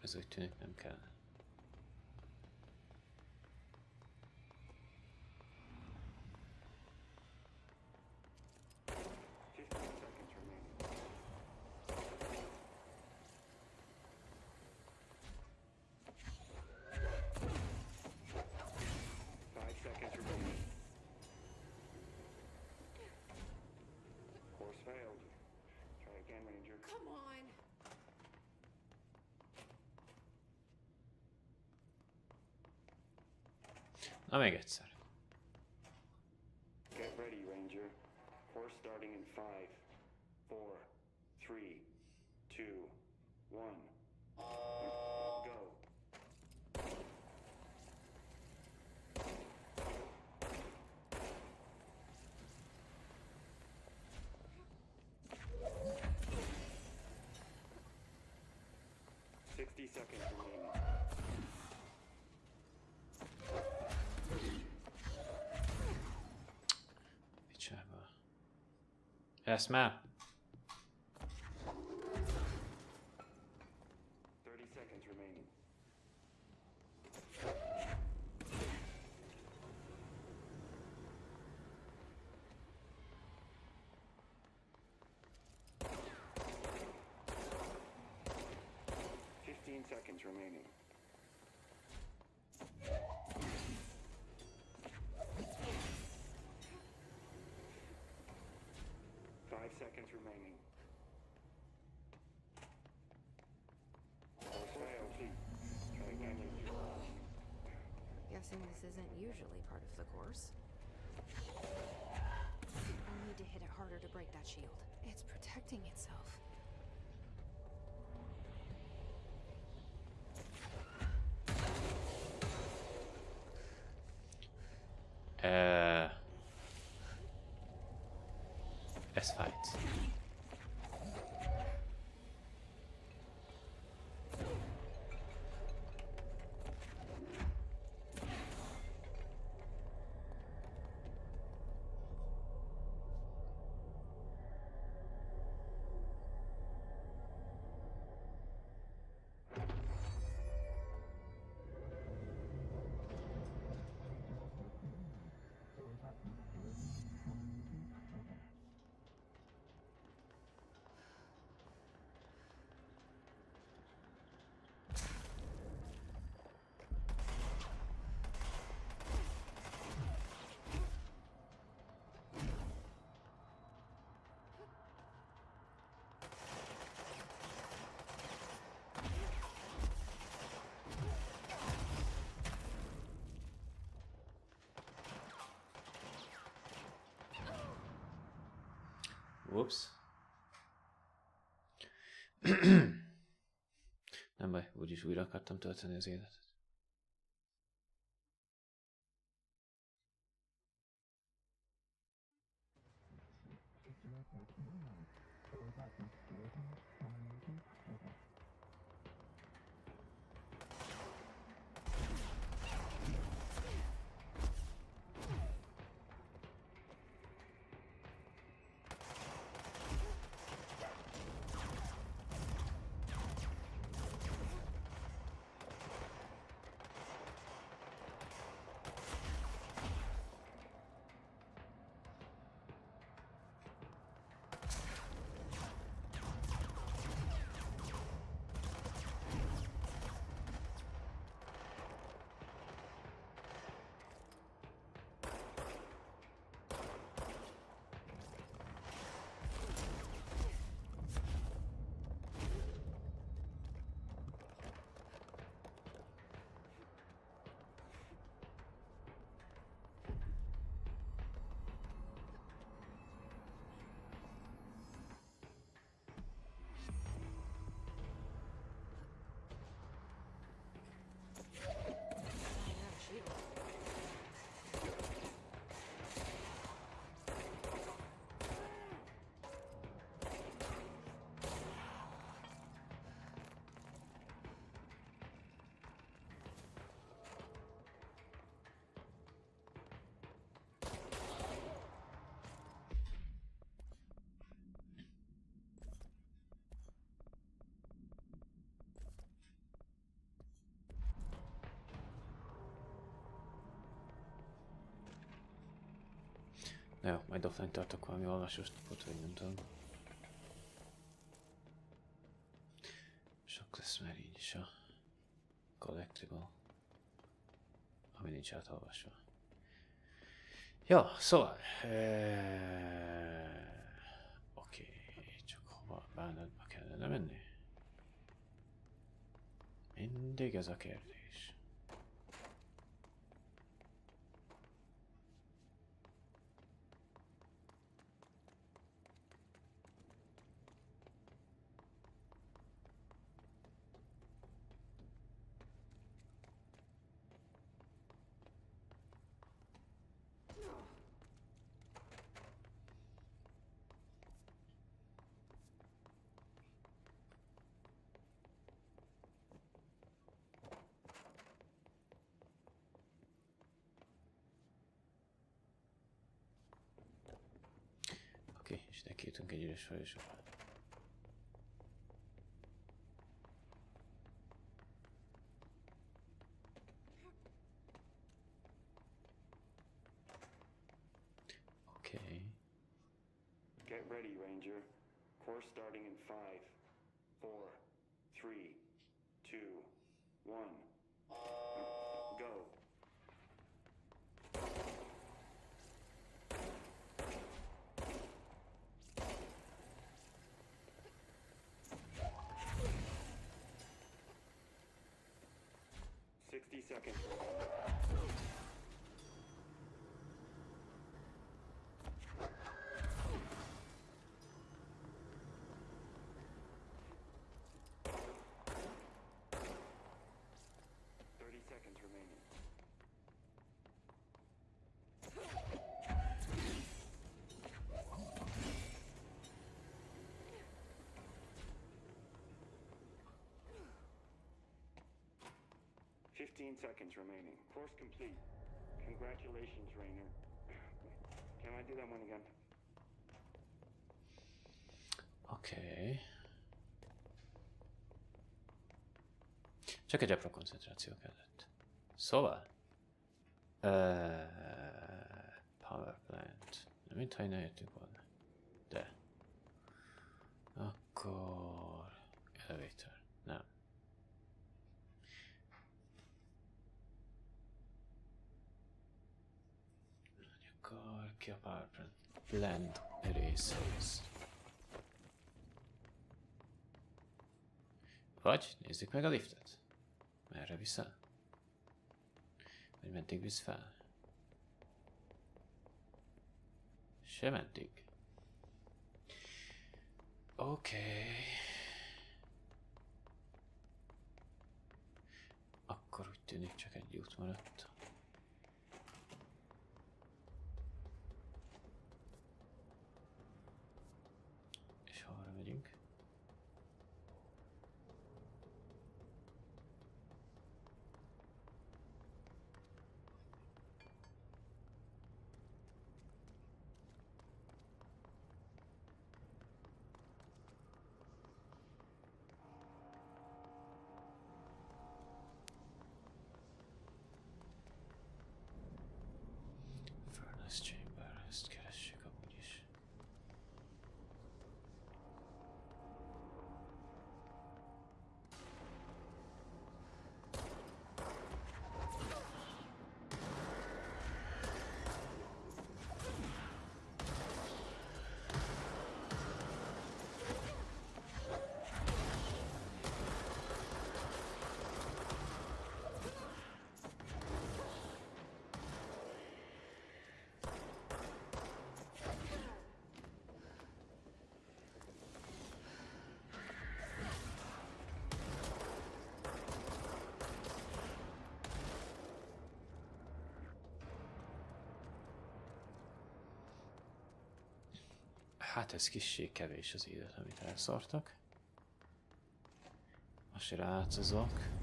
Ez úgy tűnik nem kell. Course failed. Try again, Ranger. Come on! Na még egyszer. Get ready, Ranger. Course starting in 5, 4, 3, 2, 1. Go. Seconds remaining. Picsába. Ezt már. 30 seconds remaining. Seconds remaining. 5 seconds remaining. Try again. Guessing this isn't usually part of the course. I need to hit it harder to break that shield. It's protecting itself. Ez fájt. Whoops. Nem baj, úgyis újra akartam tölteni az életet. Na jó, majd offline tartok valami olvasós napot, vagy nem tudom. Sok lesz már így is a collectible, ami nincs átolvasva. Ja, szóval... Oké, csak hova bánatba kellene menni? Mindig ez a kérdés. És neki jutunk egy üres folyosóra. Okay. Get ready, Ranger. Course starting in 5, 4, 3, 2, 1. Go. Seconds. 30 seconds remaining. Fifteen seconds remaining. Course complete. Congratulations, Rainer. Can I do that one again? Okay. Csak egy apró koncentráció kellett. Szóval. Power plant. Nem mintha innen jöttünk volna. De. Akkor... Elevator. Nem. Akkor ki a power plant? Plant részhez. Vagy nézzük meg a liftet. Merre vissza? Vagy meddig visz fel? Se meddig. Oké. Akkor úgy tűnik csak egy út maradt. És hol megyünk? Furnace Chamber, ezt keressük amúgy is. Hát ez kissé kevés az élet, amit elszórtak. Most ráátszozok.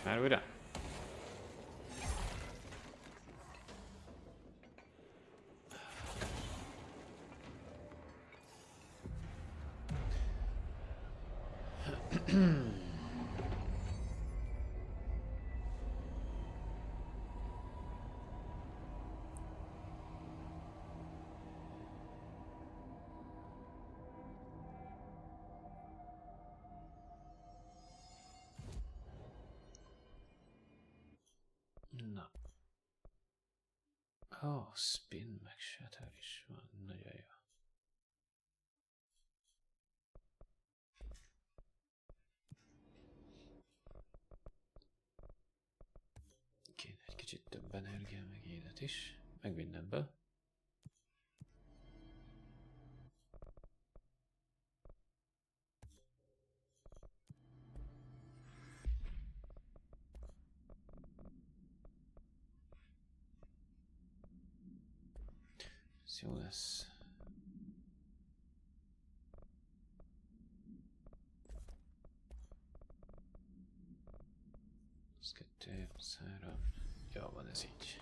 Már újra? Na. Oh, spin meg shatter is van. Nagyon jó. kicsit több energia, meg élet is, meg mindenből. Ez jó lesz. Ez 2, 3. Jó van, ez így.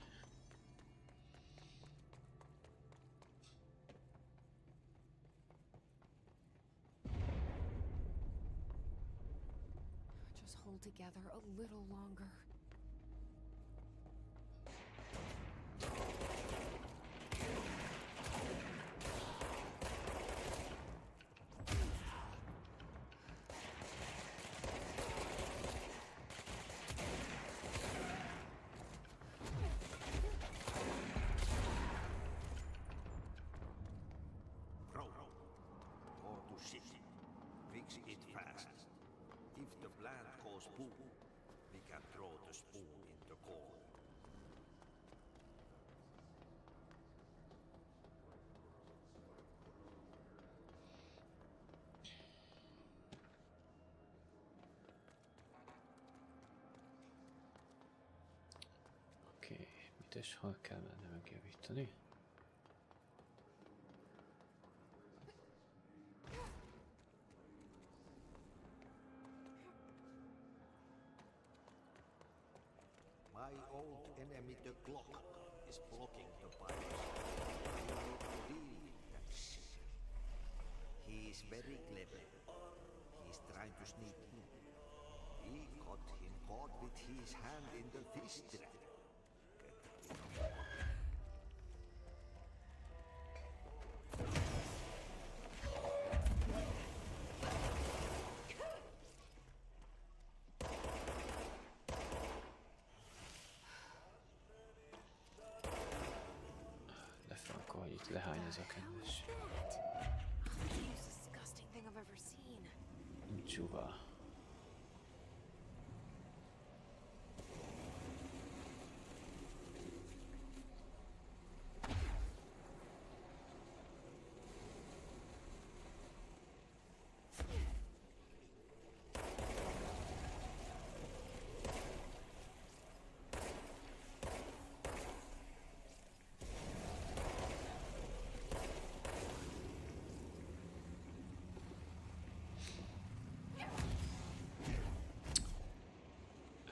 Just hold together a little longer. Row. Go to city. Fix it fast. If the plant goes boom, we can throw the spoon in the core. Oké, mit és hol kellene megjavítani? My old enemy, the clock, is blocking the pipes. We need to deal with that shit. He is very clever. He's trying to sneak in. We got him caught with his hand in the fish trap. Lefranco, hogy itt lehányozik ennes. The most disgusting thing I've ever seen. Csuva.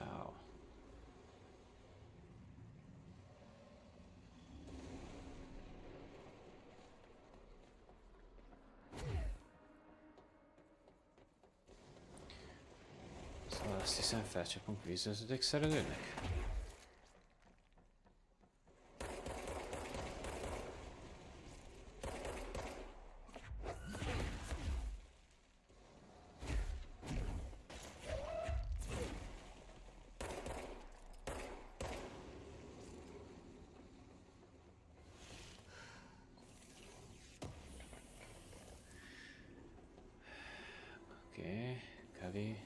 Ow. Szóval azt hiszem felcsapunk vízvezetékszerelőnek? Oké, kávé.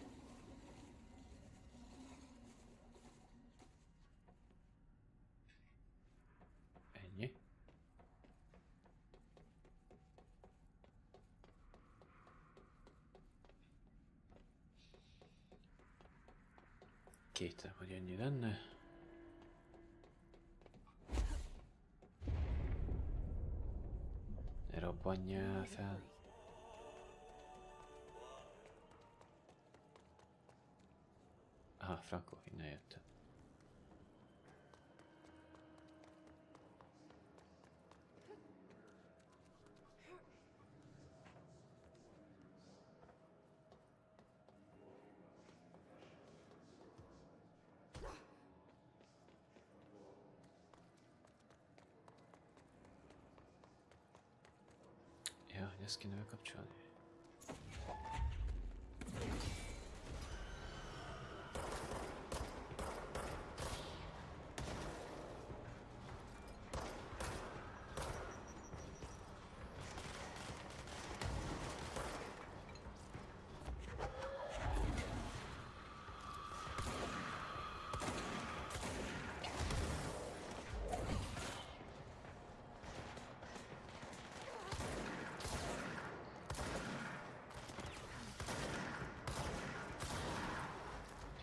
Ennyi. Kétem, hogy ennyi lenne. Ne robbanjál fel. Aha, Franco, innen jöttem. Ja, hogy ezt kéne bekapcsolni.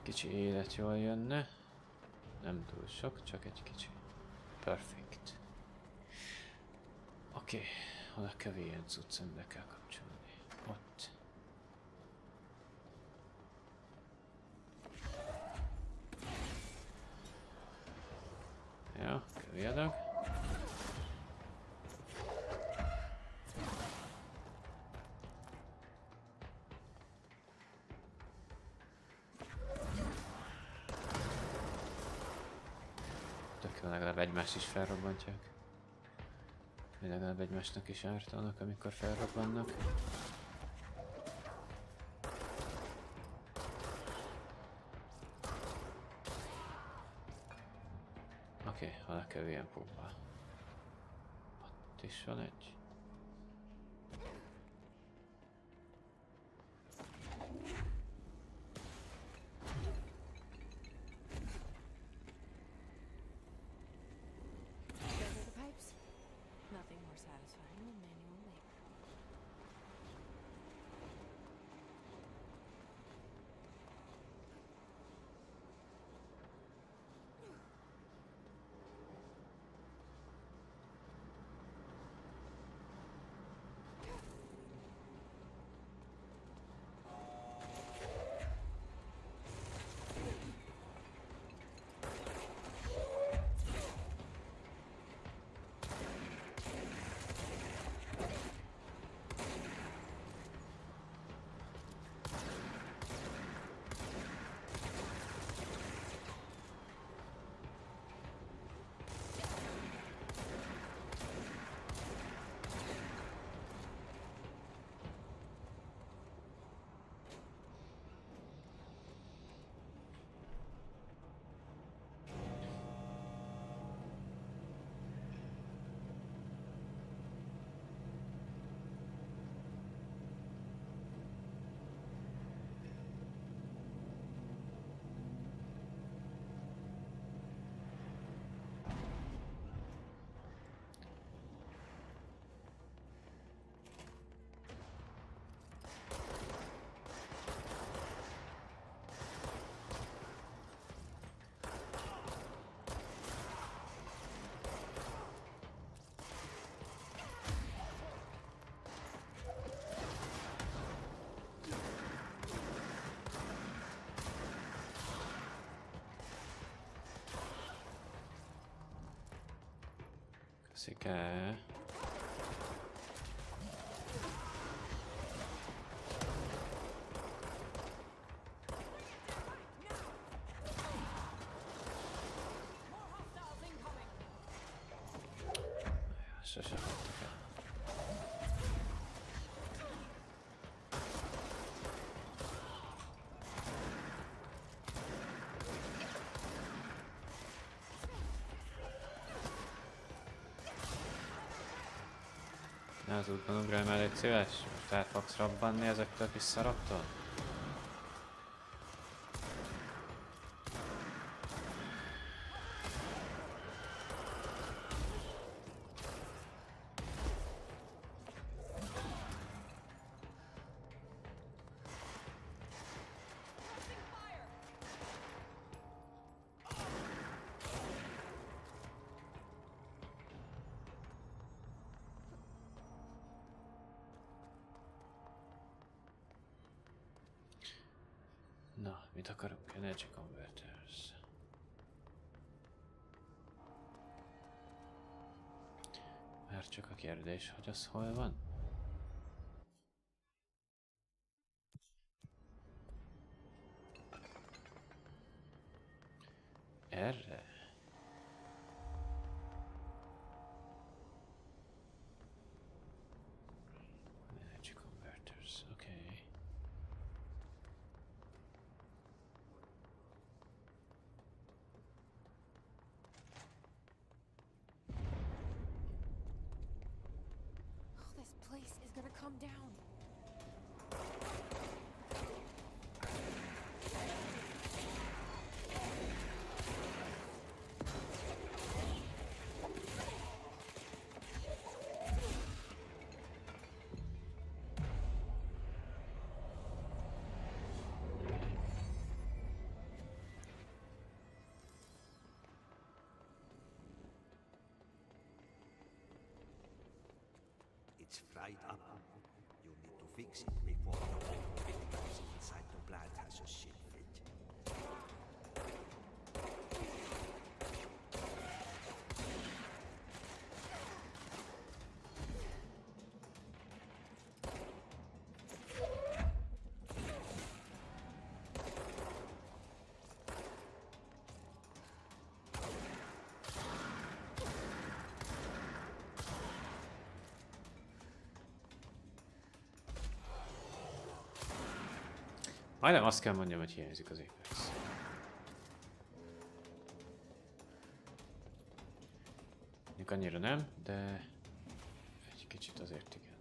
kicsi élet jól jönne. Nem túl sok, csak egy kicsi. Perfect. Oké, hol a kövér cuccon be kell kapcsolni. Ott. Ja, kövéradag. Legalább egymást is felrobbantják. Vagy legalább egymásnak is ártanak, amikor felrobbannak. Oké, alá kell ilyen pumpa. Ott is van egy. Nothing more satisfying than manual labor. Köszike. Sose fogtuk el. Ne az útban ugrálj már, légy szíves? Most el fogsz robbanni ezektől a kis szaroktól? Na, mit akarunk? Energy Converters. Már csak a kérdés, hogy az hol van? Erre? Energy Converters, oké. Okay. This place is gonna come down. It's fried up. You need to fix it before the whole vehicles inside the plant has a shit fit. Majdnem azt kell mondjam, hogy hiányzik az Apex. Mondjuk annyira nem, de egy kicsit azért igen.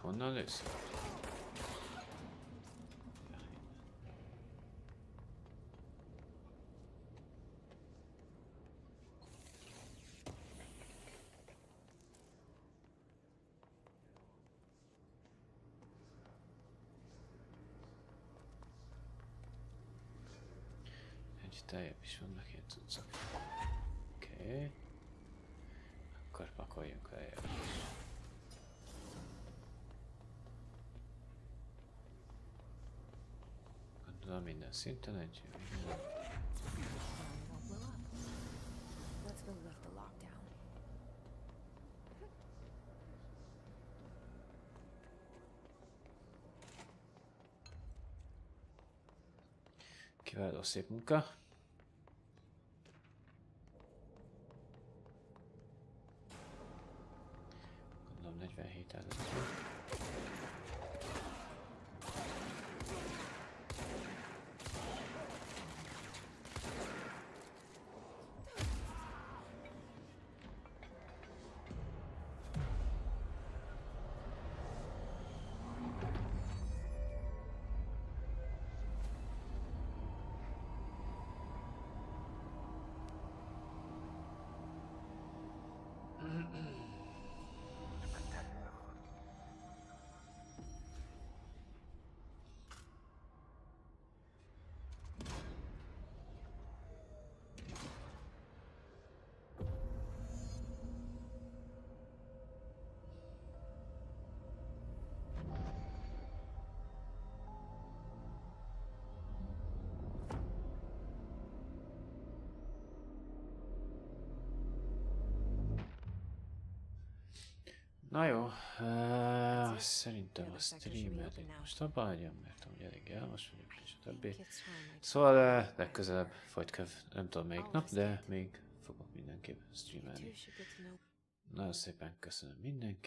Honnan lősz? Egy teljebb is vannak ilyen cuccok. Oké. Akkor pakoljunk lejjebb is. Gondolom minden szinten egy. Let's go lift the lockdown. Kiváló, szép munka. Gondolom 47 áldozat. Na jó, szerintem a streamet itt most abba hagyjam, mert amúgy elég elmas vagyok, és a többi. Szóval legközelebb folytköv, nem tudom melyik nap, de még fogok mindenképp streamelni. Nagyon szépen köszönöm mindenkinek.